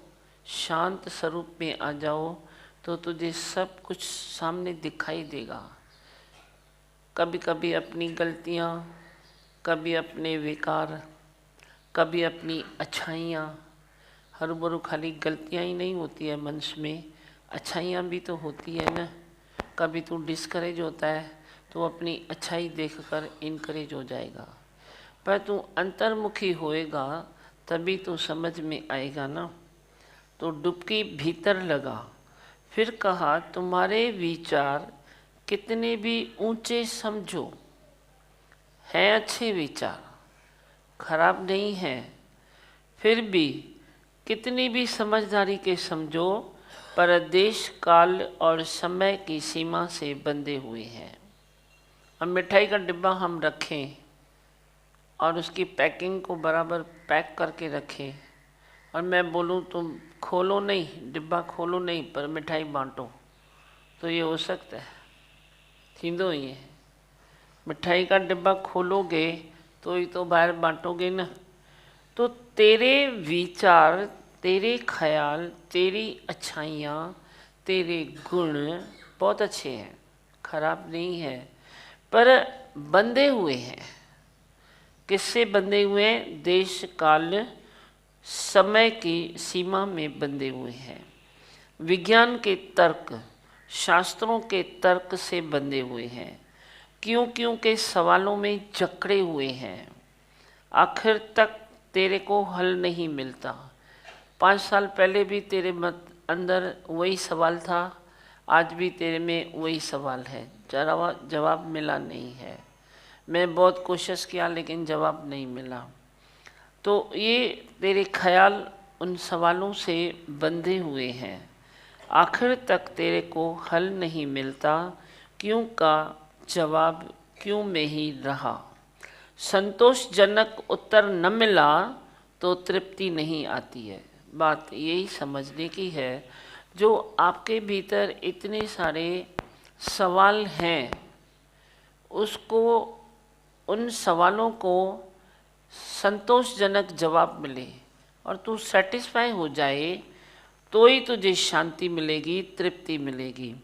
शांत स्वरूप में आ जाओ, तो तुझे सब कुछ सामने दिखाई देगा। कभी कभी अपनी गलतियाँ, कभी अपने विकार, कभी अपनी अच्छाइयाँ। हर बरू खाली गलतियाँ ही नहीं होती है मनुष्य में, अच्छाइयाँ भी तो होती है ना। कभी तू डिस्करेज होता है तो अपनी अच्छाई देखकर इनकरेज हो जाएगा, पर तू अंतर्मुखी होएगा तभी तो समझ में आएगा ना। तो डुबकी भीतर लगा। फिर कहा तुम्हारे विचार कितने भी ऊंचे समझो, हैं अच्छे विचार, खराब नहीं है, फिर भी कितनी भी समझदारी के समझो, पर देश काल और समय की सीमा से बंधे हुए हैं। अब मिठाई का डिब्बा हम रखें और उसकी पैकिंग को बराबर पैक करके रखें, और मैं बोलूँ तुम खोलो नहीं, डिब्बा खोलो नहीं, पर मिठाई बांटो, तो ये हो सकता है? थींदो ही है। मिठाई का डिब्बा खोलोगे तो ही तो बाहर बांटोगे ना। तो तेरे विचार, तेरे ख्याल, तेरी अच्छाइयाँ, तेरे गुण बहुत अच्छे हैं, खराब नहीं है, पर बंधे हुए हैं। किससे बंधे हुए हैं? देश काल समय की सीमा में बंधे हुए हैं। विज्ञान के तर्क, शास्त्रों के तर्क से बंधे हुए हैं। क्यों क्यों के सवालों में जकड़े हुए हैं। आखिर तक तेरे को हल नहीं मिलता। 5 साल पहले भी तेरे अंदर वही सवाल था, आज भी तेरे में वही सवाल है, जवाब मिला नहीं है। मैं बहुत कोशिश किया लेकिन जवाब नहीं मिला। तो ये तेरे ख्याल उन सवालों से बंधे हुए हैं। आखिर तक तेरे को हल नहीं मिलता। क्यों का जवाब क्यों में ही रहा। संतोषजनक उत्तर न मिला तो तृप्ति नहीं आती है। बात यही समझने की है। जो आपके भीतर इतने सारे सवाल हैं, उसको, उन सवालों को संतोषजनक जवाब मिले और तू सेटिस्फाई हो जाए, तो ही तुझे शांति मिलेगी, तृप्ति मिलेगी।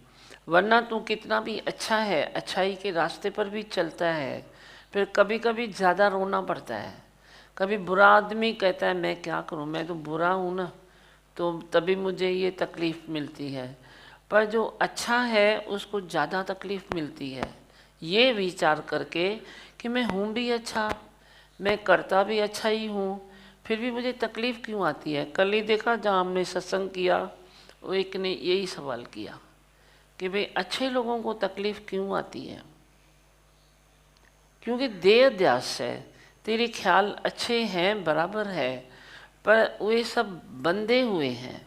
वरना तू कितना भी अच्छा है, अच्छाई के रास्ते पर भी चलता है, फिर कभी कभी ज़्यादा रोना पड़ता है। कभी बुरा आदमी कहता है मैं क्या करूं, मैं तो बुरा हूं ना, तो तभी मुझे ये तकलीफ़ मिलती है। पर जो अच्छा है उसको ज़्यादा तकलीफ़ मिलती है, ये विचार करके कि मैं हूँ भी अच्छा, मैं करता भी अच्छा ही हूँ, फिर भी मुझे तकलीफ़ क्यों आती है। कल ही देखा जहाँ हमने सत्संग किया, वो एक ने यही सवाल किया कि भाई अच्छे लोगों को तकलीफ़ क्यों आती है। क्योंकि देह अध्यास है, तेरे ख्याल अच्छे हैं, बराबर है, पर वे सब बंधे हुए हैं।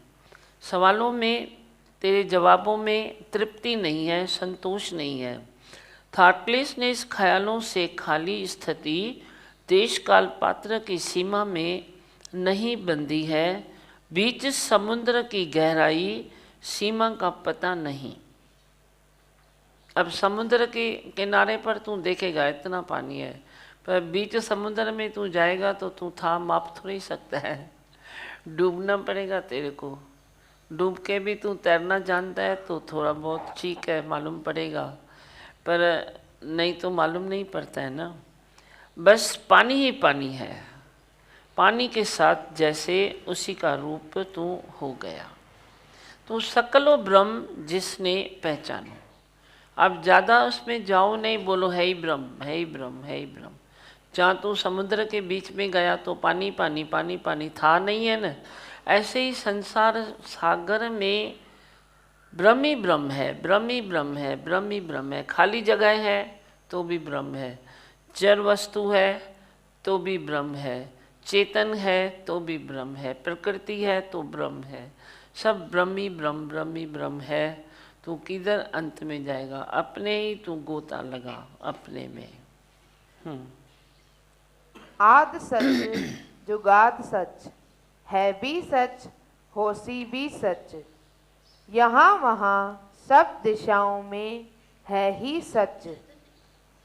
सवालों में, तेरे जवाबों में तृप्ति नहीं है, संतोष नहीं है। थॉटलेसनेस ख्यालों से खाली स्थिति देश काल पात्र की सीमा में नहीं बंधी है। बीच समुद्र की गहराई सीमा का पता नहीं। अब समुद्र के किनारे पर तू देखेगा इतना पानी है, पर बीच समुद्र में तू जाएगा तो तू था माप थोड़ी सकता है, डूबना पड़ेगा तेरे को। डूब के भी तू तैरना जानता है तो थोड़ा बहुत ठीक है, मालूम पड़ेगा, पर नहीं तो मालूम नहीं पड़ता है ना। बस पानी ही पानी है, पानी के साथ जैसे उसी का रूप तू हो गया। तो सकलो ब्रह्म जिसने पहचानो। अब ज़्यादा उसमें जाओ नहीं, बोलो है ही ब्रह्म, है ही ब्रह्म, है ही ब्रह्म। जहाँ तू समुद्र के बीच में गया तो पानी पानी पानी पानी था नहीं है ना, ऐसे ही संसार सागर में ब्रह्म ही ब्रह्म है, ब्रह्म ही ब्रह्म है, ब्रह्म ही ब्रह्म है। खाली जगह है तो भी ब्रह्म है, जड़ वस्तु है तो भी ब्रह्म है, चेतन है तो भी ब्रह्म है, प्रकृति है तो ब्रह्म है, सब ब्रह्म ही ब्रह्म, ब्रह्म ही ब्रह्म है। तू किधर अंत में जाएगा? अपने ही तू गोता लगा अपने में। आद सच जुगाद सच, है भी सच होसी भी सच, यहाँ वहाँ सब दिशाओं में है ही सच।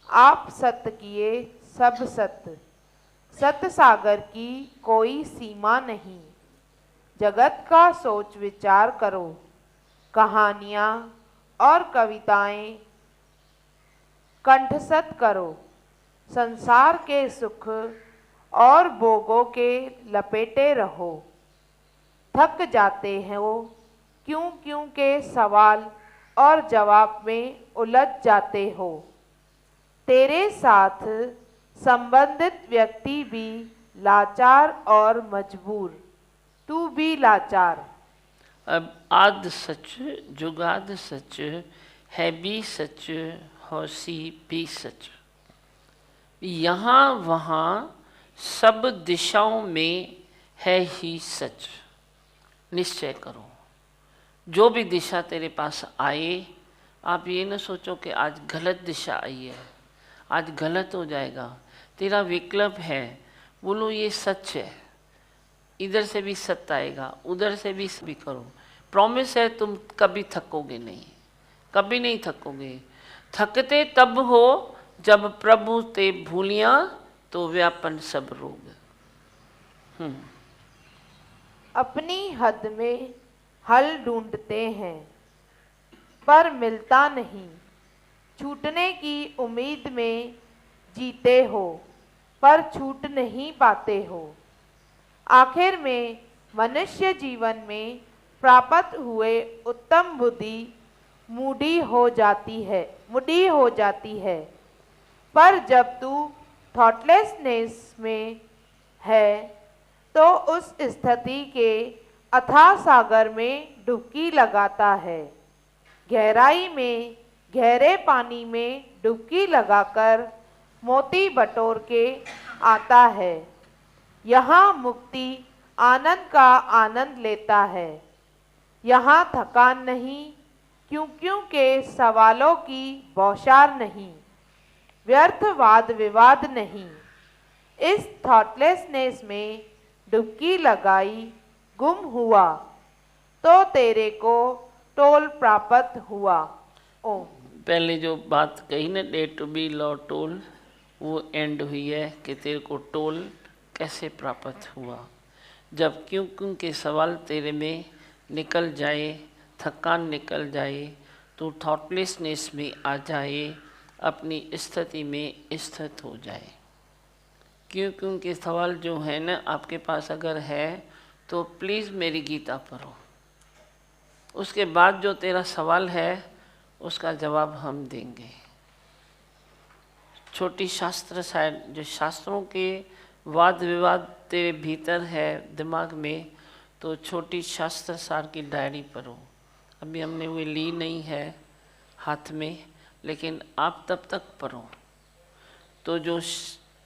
आप सत किए सब सत, सत सागर की कोई सीमा नहीं। जगत का सोच विचार करो, कहानियाँ और कविताएं कंठस्थ करो। संसार के सुख और भोगों के लपेटे रहो। थक जाते हैं वो क्यों क्यों के सवाल और जवाब में उलझ जाते हो। तेरे साथ संबंधित व्यक्ति भी लाचार और मजबूर, तू भी लाचार। अब आद सच जुगाद सच, है भी सच होसी भी सच, यहाँ वहाँ सब दिशाओं में है ही सच। निश्चय करो, जो भी दिशा तेरे पास आए, आप ये न सोचो कि आज गलत दिशा आई है, आज गलत हो जाएगा। तेरा विकल्प है, बोलो ये सच है, इधर से भी सत्य आएगा, उधर से भी करो। प्रॉमिस है तुम कभी थकोगे नहीं, कभी नहीं थकोगे। थकते तब हो जब प्रभु ते भूलिया तो व्यापन सब रोग। अपनी हद में हल ढूंढते हैं पर मिलता नहीं, छूटने की उम्मीद में जीते हो पर छूट नहीं पाते हो। आखिर में मनुष्य जीवन में प्राप्त हुए उत्तम बुद्धि मूढ़ी हो जाती है, पर जब तू थॉटलेसनेस में है तो उस स्थिति के अथाह सागर में डुबकी लगाता है। गहराई में गहरे पानी में डुबकी लगाकर मोती बटोर के आता है। यहाँ मुक्ति आनंद का आनंद लेता है। यहाँ थकान नहीं, क्यों के सवालों की बौछार नहीं, व्यर्थ वाद विवाद नहीं। इस थॉटलेसनेस में डुबकी लगाई गुम हुआ तो तेरे को टोल प्राप्त हुआ। ओम। पहले जो बात कही ना, डे टू बी लॉ टोल, वो एंड हुई है कि तेरे को टोल कैसे प्राप्त हुआ। जब क्यों के सवाल तेरे में निकल जाए, थकान निकल जाए, तो थॉटलेसनेस में आ जाए, अपनी स्थिति में स्थित हो जाए। क्यों के सवाल जो है ना आपके पास अगर है तो प्लीज़ मेरी गीता पढ़ो, उसके बाद जो तेरा सवाल है उसका जवाब हम देंगे। छोटी शास्त्र शायद जो शास्त्रों के वाद विवाद तेरे भीतर है दिमाग में, तो छोटी शास्त्र सार की डायरी पढ़ो। अभी हमने वो ली नहीं है हाथ में, लेकिन आप तब तक पढ़ो तो जो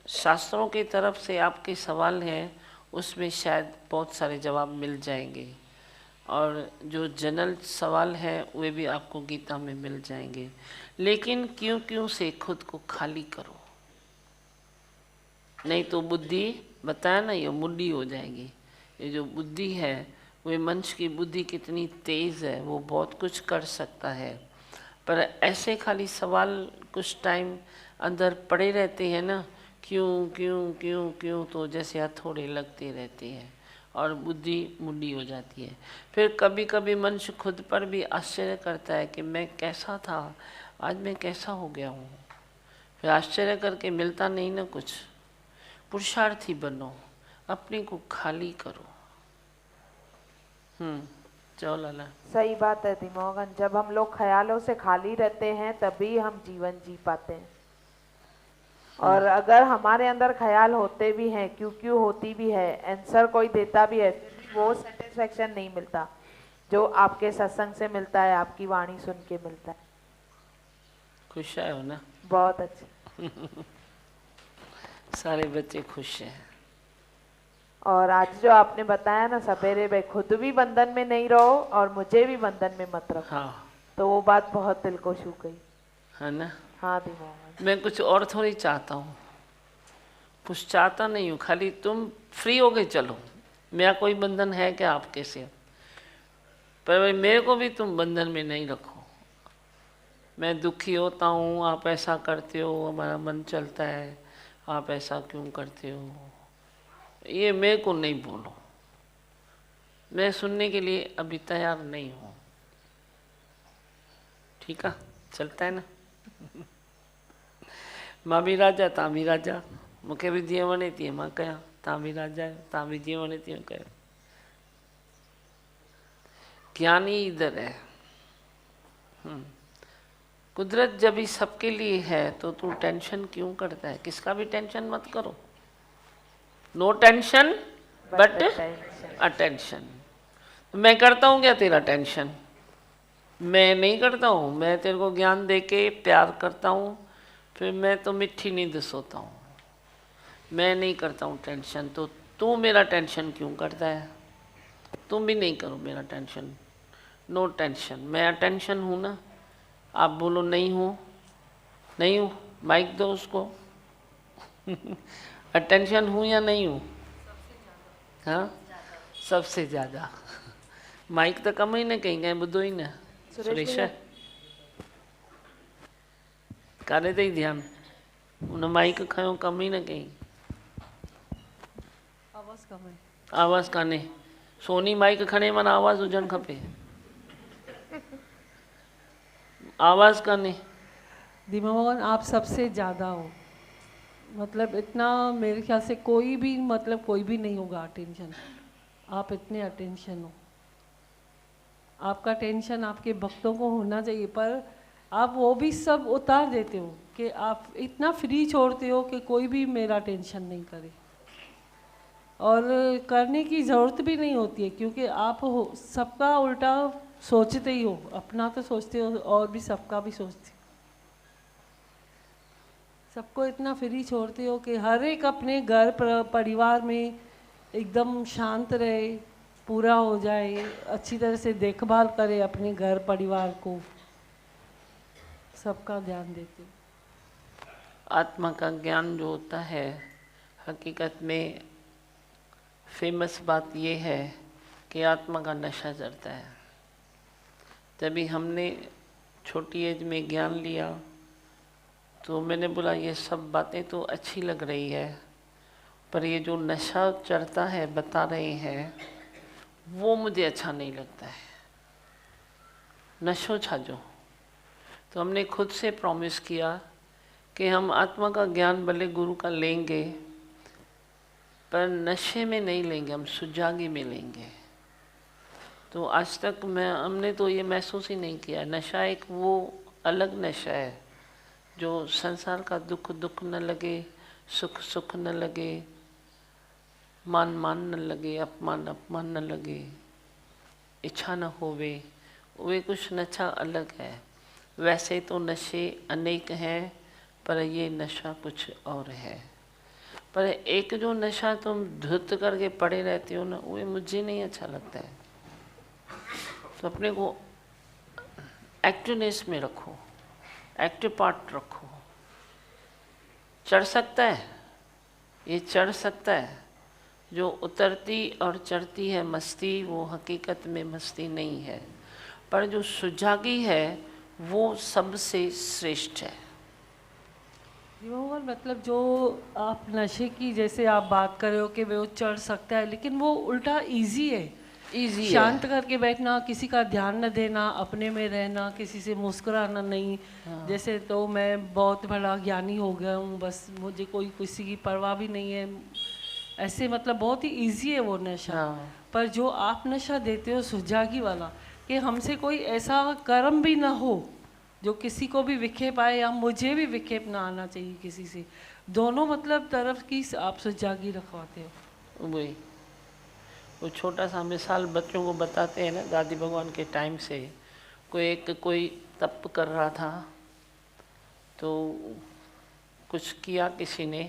शास्त्रों की तरफ से आपके सवाल हैं उसमें शायद बहुत सारे जवाब मिल जाएंगे, और जो जनरल सवाल हैं वे भी आपको गीता में मिल जाएंगे। लेकिन क्यों से खुद को खाली करो, नहीं तो बुद्धि बताया ना ये मुड्डी हो जाएगी। ये जो बुद्धि है वे मनुष्य की बुद्धि कितनी तेज़ है, वो बहुत कुछ कर सकता है, पर ऐसे खाली सवाल कुछ टाइम अंदर पड़े रहते हैं ना, क्यों तो जैसे हथौड़े लगते रहते हैं और बुद्धि मुंडी हो जाती है। फिर कभी कभी मनुष्य खुद पर भी आश्चर्य करता है कि मैं कैसा था, आज मैं कैसा हो गया हूँ। फिर आश्चर्य करके मिलता नहीं ना कुछ। पुरुषार्थी बनो, अपने को खाली करो। चलो लाला। सही बात है दिमोगन, जब हम लोग ख्यालों से खाली रहते हैं तभी हम जीवन जी पाते हैं। और अगर हमारे अंदर ख्याल होते भी हैं, क्यों क्यों होती भी है, आंसर कोई देता भी है, वो सेटिस्फेक्शन नहीं मिलता जो आपके सत्संग से मिलता है, आपकी वाणी सुन के मिलता है। खुश है हो ना? बहुत अच्छे। सारे बच्चे खुश हैं। और आज जो आपने बताया ना सवेरे में, खुद भी बंधन में नहीं रहो और मुझे भी बंधन में मत रखो। हाँ, तो वो बात बहुत दिल को छू गई। है ना? हाँ दिमोगन। मैं कुछ और थोड़ी चाहता हूँ, कुछ चाहता नहीं हूँ, खाली तुम फ्री हो गए चलो। मेरा कोई बंधन है क्या आपके से? पर भाई मेरे को भी तुम बंधन में नहीं रखो। मैं दुखी होता हूँ, आप ऐसा करते हो, हमारा मन चलता है, आप ऐसा क्यों करते हो, ये मेरे को नहीं बोलो। मैं सुनने के लिए अभी तैयार नहीं हूँ। ठीक है, चलता है ना? मां भी राजा तां भी राजा, मूंखे भी जीअं वणे तीअं मां कयां, तां भी राजा आहियो, तां भी जीअं वणे तीअं कयो। ज्ञानी इधर है। कुदरत जब ही सबके लिए है तो तू टेंशन क्यों करता है? किसका भी टेंशन मत करो। No tension but attention. मैं करता हूँ क्या तेरा टेंशन? मैं नहीं करता हूँ। मैं तेरे को ज्ञान दे के प्यार करता हूँ, फिर मैं तो मिठी नींद सोता हूँ। मैं नहीं करता हूँ टेंशन, तो तू मेरा टेंशन क्यों करता है? तुम भी नहीं करो मेरा टेंशन। No tension. मैं अटेंशन हूँ ना? आप बोलो नहीं हूँ। नहीं हूँ, माइक दो उसको। अटेंशन हूँ या नहीं हूँ? हाँ, सबसे ज़्यादा। माइक त कम ई न कई कंहिं ॿुधो ई न। सुरेश काॾे अथई ध्यानु? उन माइक खयो, कम ई न कई। आवाज़ कान्हे। सोनी माइक खणे माना आवाज़ हुजणु खपे। आवाज़ कान्हे। दिमोगन आप सबसे ज़्यादा हो, मतलब इतना मेरे ख्याल से कोई भी, मतलब कोई भी नहीं होगा अटेंशन। आप इतने अटेंशन हो। आपका टेंशन आपके भक्तों को होना चाहिए, पर आप वो भी सब उतार देते हो कि आप इतना फ्री छोड़ते हो कि कोई भी मेरा टेंशन नहीं करे। और करने की ज़रूरत भी नहीं होती है, क्योंकि आप सबका उल्टा सोचते ही हो। अपना तो सोचते हो और भी सबका भी सोचते हो। सबको इतना फ्री छोड़ते हो कि हर एक अपने घर परिवार में एकदम शांत रहे, पूरा हो जाए, अच्छी तरह से देखभाल करे अपने घर परिवार को, सबका ध्यान देते हो। आत्मा का ज्ञान जो होता है, हकीकत में फेमस बात ये है कि आत्मा का नशा चढ़ता है। तभी हमने छोटी एज में ज्ञान लिया तो मैंने बोला ये सब बातें तो अच्छी लग रही है, पर ये जो नशा चढ़ता है बता रहे हैं वो मुझे अच्छा नहीं लगता है। नशो छाजो। तो हमने खुद से प्रॉमिस किया कि हम आत्मा का ज्ञान भले गुरु का लेंगे, पर नशे में नहीं लेंगे, हम सुजागी में लेंगे। तो आज तक हमने तो ये महसूस ही नहीं किया। नशा एक वो अलग नशा है जो संसार का दुख दुख न लगे, सुख सुख न लगे, मान मान न लगे, अपमान अपमान न लगे, इच्छा न होवे, वे कुछ नशा अलग है। वैसे तो नशे अनेक हैं, पर ये नशा कुछ और है। पर एक जो नशा तुम धुत करके पड़े रहते हो ना, वो मुझे नहीं अच्छा लगता है। तो अपने को एक्टिवनेस में रखो, एक्टिव पार्ट रखो। चढ़ सकता है, ये चढ़ सकता है। जो उतरती और चढ़ती है मस्ती, वो हकीकत में मस्ती नहीं है, पर जो सुजागी है वो सबसे श्रेष्ठ है। भगवान मतलब जो आप नशे की जैसे आप बात कर रहे हो कि वो चढ़ सकता है, लेकिन वो उल्टा इजी है। इजी शांत है। करके बैठना, किसी का ध्यान न देना, अपने में रहना, किसी से मुस्कुराना नहीं। जैसे तो मैं बहुत बड़ा ज्ञानी हो गया हूँ, बस मुझे कोई किसी की परवाह भी नहीं है, ऐसे मतलब बहुत ही इजी है वो नशा। हाँ। पर जो आप नशा देते हो सुजागी वाला, कि हमसे कोई ऐसा कर्म भी ना हो जो किसी को भी विखेप आए या मुझे भी विखेप ना आना चाहिए किसी से, दोनों मतलब तरफ की आप सुजागी रखवाते हो। वही वो छोटा सा मिसाल बच्चों को बताते हैं ना, दादी भगवान के टाइम से कोई तप कर रहा था, तो कुछ किया किसी ने,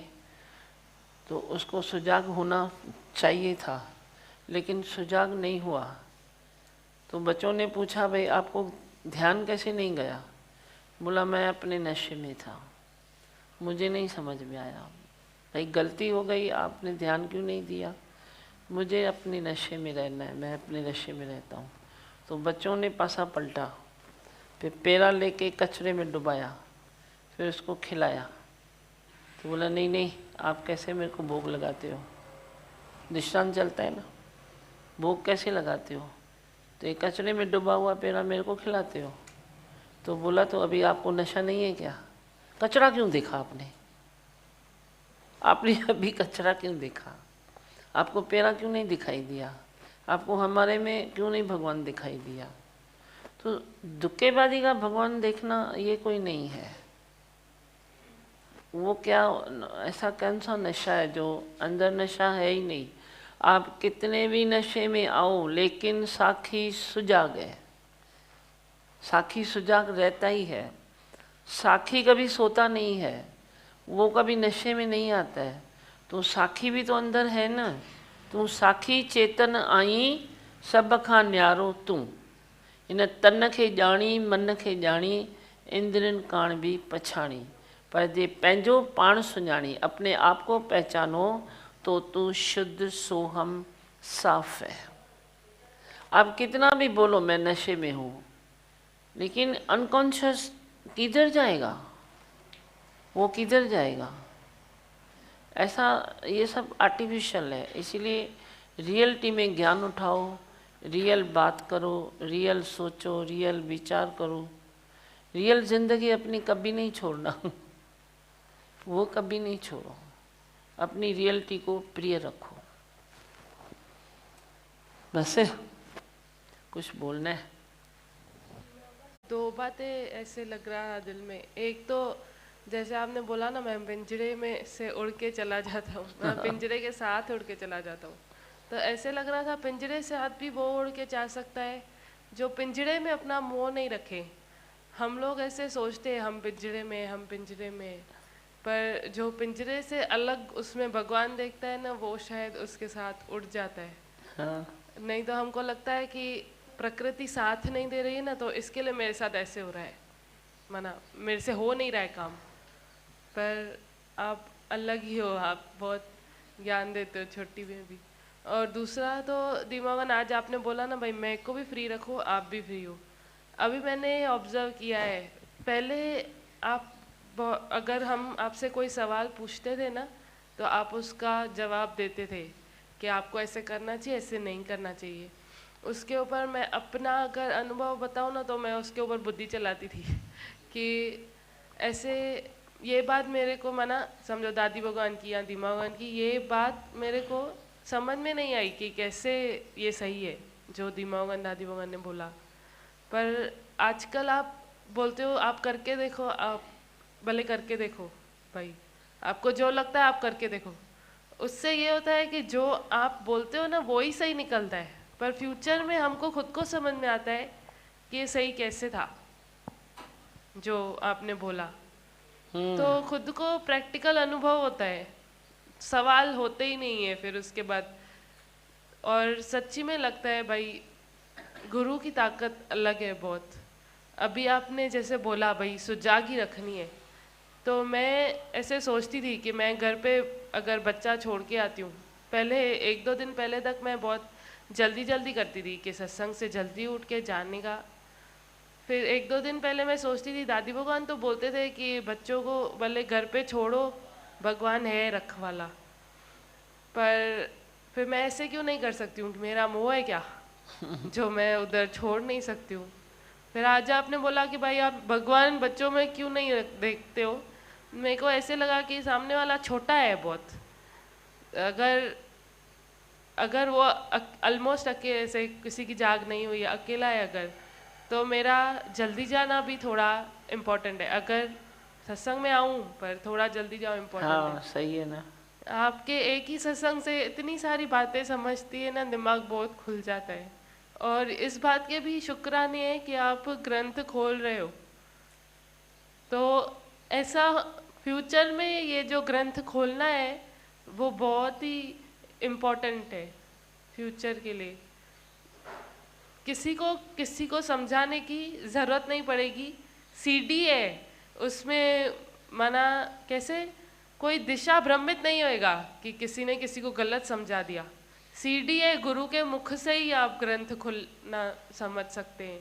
तो उसको सुजाग होना चाहिए था, लेकिन सुजाग नहीं हुआ। तो बच्चों ने पूछा, भाई आपको ध्यान कैसे नहीं गया? बोला मैं अपने नशे में था, मुझे नहीं समझ में आया। भाई गलती हो गई, आपने ध्यान क्यों नहीं दिया? मुझे अपने नशे में रहना है, मैं अपने नशे में रहता हूँ। तो बच्चों ने पासा पलटा, फिर पेड़ा लेके कचरे में डुबाया, फिर उसको खिलाया। तो बोला नहीं नहीं, आप कैसे मेरे को भोग लगाते हो? दृष्टांत चलता है ना, भोग कैसे लगाते हो? तो एक कचरे में डुबा हुआ पेड़ा मेरे को खिलाते हो? तो बोला तो अभी आपको नशा नहीं है क्या? कचरा क्यों देखा आपने? आपने अभी कचरा क्यों देखा? आपको पेड़ा क्यों नहीं दिखाई दिया? आपको हमारे में क्यों नहीं भगवान दिखाई दिया? तो दुक्केबाजी का भगवान देखना ये कोई नहीं है। वो क्या, ऐसा कौन सा नशा है जो अंदर नशा है ही नहीं? आप कितने भी नशे में आओ, लेकिन साखी सुजाग है। साखी सुजाग रहता ही है। साखी कभी सोता नहीं है, वो कभी नशे में नहीं आता है। तो साखी भी तो अंदर है ना। तू साखी चेतन आई, सब खां न्यारो तू। इन तन खे ॼाणी, मन खे ॼाणी, इंद्रन काण भी पछाणी। पर जे पंहिंजो पाण सुञाणी, अपने आप को पहचानो, तो तू शुद्ध सोहम साफ है। आप कितना भी बोलो मैं नशे में हूँ, लेकिन अनकॉन्शियस किधर जाएगा? वो किधर जाएगा? ऐसा ये सब आर्टिफिशियल है। इसीलिए रियलिटी में ज्ञान उठाओ, रियल बात करो, रियल सोचो, रियल विचार करो। रियल जिंदगी अपनी कभी नहीं छोड़ना वो कभी नहीं छोड़ो, अपनी रियलिटी को प्रिय रखो। बस कुछ बोलना है? दो बातें ऐसे लग रहा है दिल में। एक तो जैसे आपने बोला ना, मैं पिंजरे में से उड़ के चला जाता हूँ, मैं पिंजरे के साथ उड़ के चला जाता हूँ। तो ऐसे लग रहा था पिंजरे से साथ भी वो उड़ के जा सकता है जो पिंजरे में अपना मोह नहीं रखे। हम लोग ऐसे सोचते हैं हम पिंजरे में, हम पिंजरे में, पर जो पिंजरे से अलग उसमें भगवान देखता है ना, वो शायद उसके साथ उड़ जाता है। हाँ। नहीं तो हमको लगता है कि प्रकृति साथ नहीं दे रही है ना, तो इसके लिए मेरे साथ ऐसे हो रहा है, माना मेरे से हो नहीं रहा है काम। पर आप अलग ही हो, आप बहुत ज्ञान देते हो छोटी में भी। और दूसरा तो दिमागन, आज आपने बोला ना भाई मैं को भी फ्री रखो, आप भी फ्री हो। अभी मैंने ऑब्जर्व किया है, पहले आप अगर हम आपसे कोई सवाल पूछते थे ना, तो आप उसका जवाब देते थे कि आपको ऐसे करना चाहिए, ऐसे नहीं करना चाहिए। उसके ऊपर मैं अपना अगर अनुभव बताऊँ ना, तो मैं उसके ऊपर बुद्धि चलाती थी कि ऐसे ये बात मेरे को, माना समझो दादी भगवान की या दीमा भगवान की, ये बात मेरे को समझ में नहीं आई कि कैसे ये सही है जो दीमा भगवान दादी भगवान ने बोला। पर आजकल आप बोलते हो आप करके देखो, आप भले करके देखो भाई, आपको जो लगता है आप करके देखो। उससे ये होता है कि जो आप बोलते हो ना वो ही सही निकलता है, पर फ्यूचर में हमको खुद को समझ में आता है कि ये सही कैसे था जो आपने बोला। तो खुद को प्रैक्टिकल अनुभव होता है, सवाल होते ही नहीं है फिर उसके बाद। और सच्ची में लगता है भाई गुरु की ताकत अलग है बहुत। अभी आपने जैसे बोला भाई सुजागी रखनी है, तो मैं ऐसे सोचती थी कि मैं घर पे अगर बच्चा छोड़ के आती हूँ, पहले 1-2 दिन पहले तक मैं बहुत जल्दी करती थी कि सत्संग से जल्दी उठ के जाने का। फिर 1-2 दिन पहले मैं सोचती थी दादी भगवान तो बोलते थे कि बच्चों को भले घर पे छोड़ो, भगवान है रखवाला, पर फिर मैं ऐसे क्यों नहीं कर सकती हूँ? मेरा मोह है क्या जो मैं उधर छोड़ नहीं सकती हूँ? फिर आज आपने बोला कि भाई आप भगवान बच्चों में क्यों नहीं देखते हो, मेरे को ऐसे लगा कि सामने वाला छोटा है बहुत, अगर वो ऑलमोस्ट अकेले से किसी की जाग नहीं हुई, अकेला है अगर, तो मेरा जल्दी जाना भी थोड़ा इम्पोर्टेंट है। अगर सत्संग में आऊँ पर थोड़ा जल्दी जाओ इम्पोर्टेंट है। हाँ सही है ना। आपके एक ही सत्संग से इतनी सारी बातें समझती है ना, दिमाग बहुत खुल जाता है। और इस बात के भी शुक्राने है कि आप ग्रंथ खोल रहे हो, तो ऐसा फ्यूचर में ये जो ग्रंथ खोलना है वो बहुत ही इम्पोर्टेंट है फ्यूचर के लिए। किसी को समझाने की ज़रूरत नहीं पड़ेगी। सीडी है, उसमें माना कैसे कोई दिशा भ्रमित नहीं होएगा कि किसी ने किसी को गलत समझा दिया। सीडी है, गुरु के मुख से ही आप ग्रंथ खुलना समझ सकते हैं,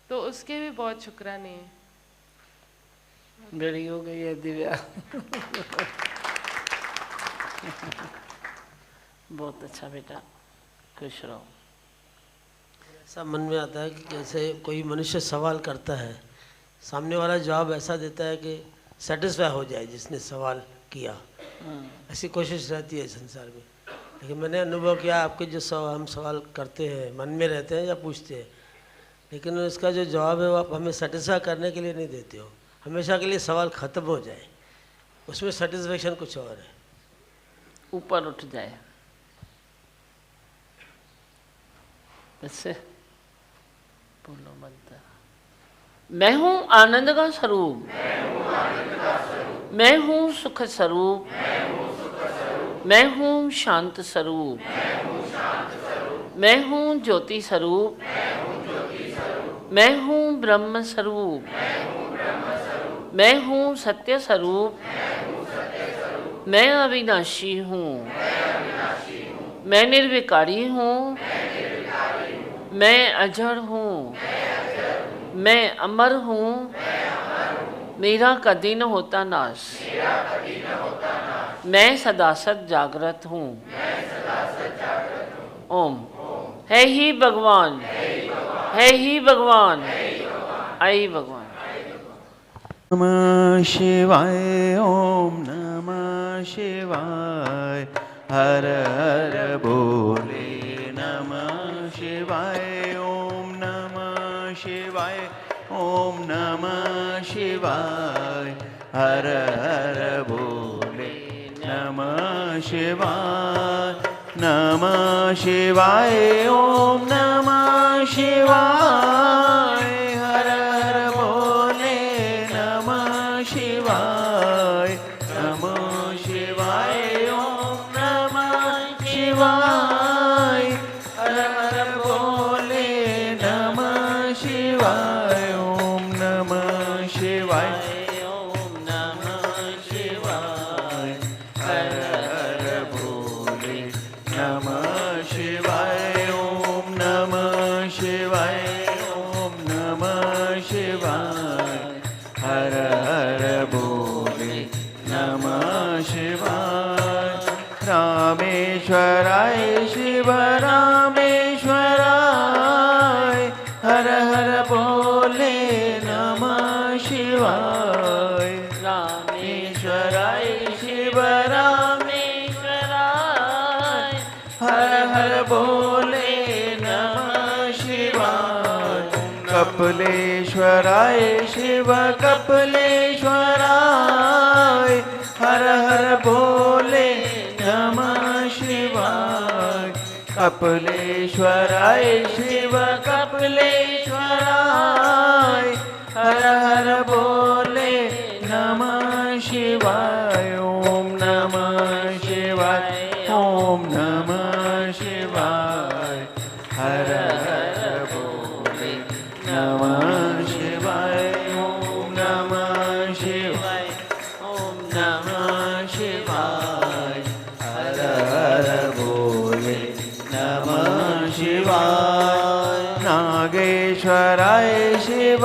तो उसके भी बहुत शुक्राने हैं। बड़ी हो गई है दिव्या। बहुत अच्छा बेटा, खुश रहो। ऐसा मन में आता है कि कैसे कोई मनुष्य सवाल करता है, सामने वाला जवाब ऐसा देता है कि सेटिस्फाई हो जाए जिसने सवाल किया। ऐसी कोशिश रहती है संसार में, लेकिन मैंने अनुभव किया आपके जो हम सवाल करते हैं मन में रहते हैं या पूछते हैं, लेकिन उसका जो जवाब है वो आप हमें सेटिस्फाई करने के लिए नहीं देते हो, हमेशा के लिए सवाल ख़त्म हो जाए, उसमें सेटिस्फेक्शन कुछ और है, ऊपर उठ जाए। ऐसे बोलो मंत्र, मैं हूँ आनंद का स्वरूप, मैं हूँ सुख स्वरूप, मैं हूँ शांत स्वरूप, मैं हूँ ज्योति स्वरूप, मैं हूँ ब्रह्म स्वरूप, मैं हूँ सत्य स्वरूप, मैं अविनाशी हूँ, मैं निर्विकारी हूँ, मैं अजर हूँ, मैं अमर हूँ, मेरा कभी न होता नाश, मैं सदासत जागृत हूँ। ओम। है ही भगवान, है ही भगवान, आई भगवान। नमः शिवाय, ओम नमः शिवाय, हर हर बोले नमः शिवाय, ओम नमः शिवाय, ओम नमः शिवाय, हर हर बोले नमः शिवाय, नमः शिवाय, ओम नमः शिवाय, हर हर बोले नमः शिवाय, नमः शिवाय, ओम नमः शिवाय, हर हर बोले नमः शिवाय, ओम नमः शिवाय, ओम नमः शिवाय, हर हर बोले नमः शिवाय, ओम नमः शिवाय, ओम नमः शिवाय, हर हर बोले नमः शिवाय। रामेश्वराय शिव रामेश्वराय, हर हर बोले नमः शिवाय। रामेश्वराय शिव रामेश्वराय, हर हर बोले नमः शिवाय। कपिलेश्वराय शिव कपिलेश्वराय, हर हर बोले नमः शिवाय। कपिलेश्वराय शिव कपिलेश्वराय, हर हर बोले नमः शिवाय, ओम नमः शिवाय, ओम नमः शिवाय, हर हर बोले नमः शिवाय, ओम नमः शिवाय, ओम नमः शिवाय, हर हर बोले नमः शिवाय। नागेश्वराय शिव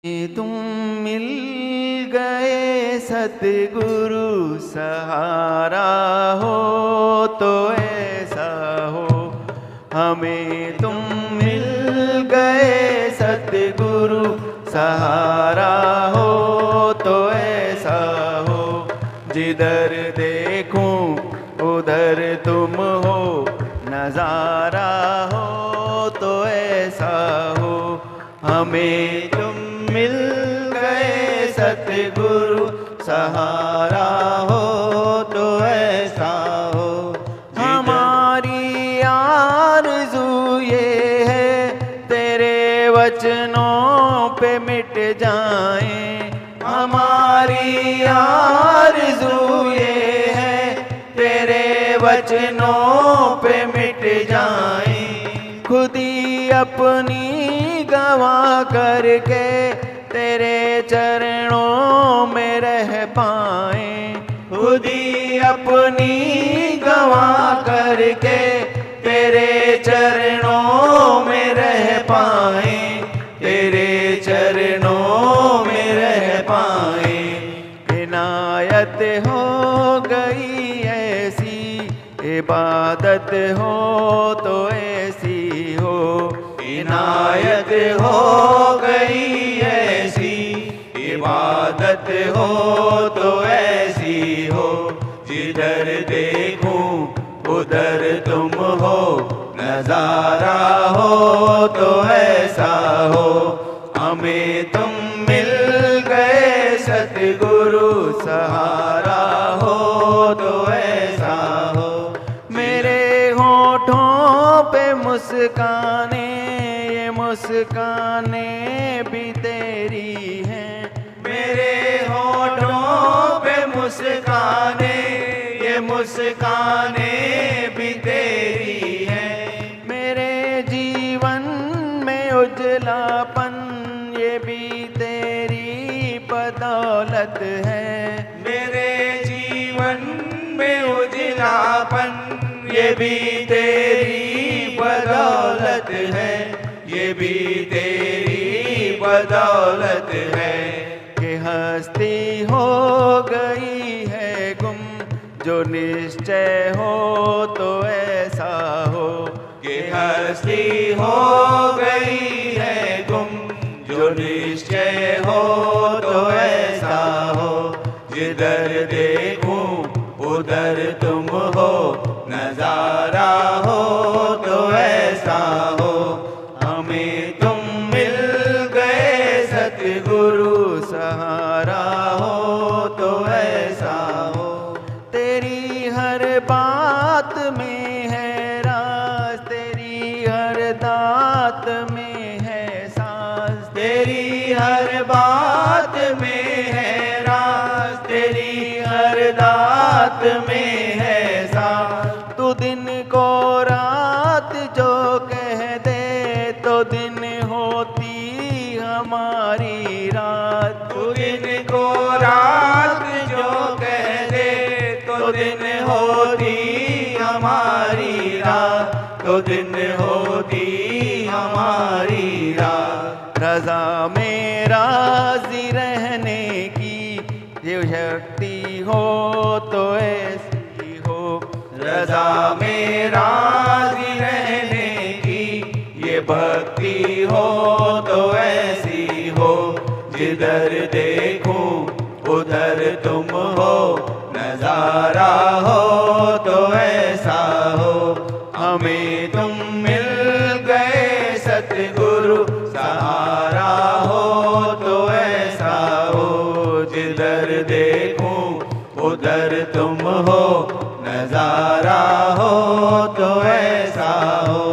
तुम मिल गए सतगुरु सहारा हो तो ऐसा हो, हमें तुम मिल गए सतगुरु सहारा हो तो ऐसा हो, जिधर देखूं उधर तुम हो, नजारा हो तो ऐसा हो, हमें तुम मिल गए सतगुरु सहारा हो तो ऐसा हो। हमारी आरज़ू ये है तेरे वचनों पे मिट जाएं, हमारी आरज़ू ये है तेरे वचनों पे मिट जाएं, खुद ही अपनी गवा करके तेरे चरणों में रह पाएं, खुद ही अपनी गवा करके तेरे चरणों में रह पाएं, तेरे चरणों में रह पाएं। इनायत हो गई ऐसी इबादत हो तो ऐसी हो, इनायत हो गई ऐसी इबादत हो तो ऐसी हो, जिधर देखूं उधर तुम हो, नजारा हो तो ऐसा हो, हमें तुम मिल गए सतगुरु सहारा हो तो ऐसा हो। मेरे होठों पे मुस्काने, ये मुस्काने भी तेरी हैं, मेरे होठों पे मुस्काने, ये मुस्काने भी तेरी हैं, मेरे जीवन में उजलापन ये भी तेरी बदौलत है, मेरे जीवन में उजलापन ये भी तेरी बदौलत है, ये भी तेरी बदौलत है। कि हस्ती हो गई है गुम, जो निश्चय हो तो ऐसा हो, कि हस्ती हो गई है गुम, जो निश्चय हो तो ऐसा हो, जिधर देखूं उधर तुम हो, नजारा हो तो ऐसा हो, हमें तुम मिल गए सतगुरु सहारा हो तो ऐसा हो। तेरी हर बात में है राज, तेरी हर दात में है सांस, तेरी हर बात में है राज, तेरी हर दात में है सांस। तू दिन को रात जो कह दे तो दिन होती हमारी रात, तू दिन को रात जो कह दे तो दिन होती हमारी रात, तो दिन होती हमारी रात। रज़ा में राज़ी रहने की ये शक्ति हो तो ऐसी हो, रज़ा में राज़ी रहने की ये भक्ति हो तो ऐसी हो, जिधर देखूं उधर तुम हो, नजारा हो तो ऐसा हो, हमें तुम मिल गए सतगुरु सहारा हो तो ऐसा हो, जिधर देखूं उधर तुम हो, नजारा हो तो ऐसा हो।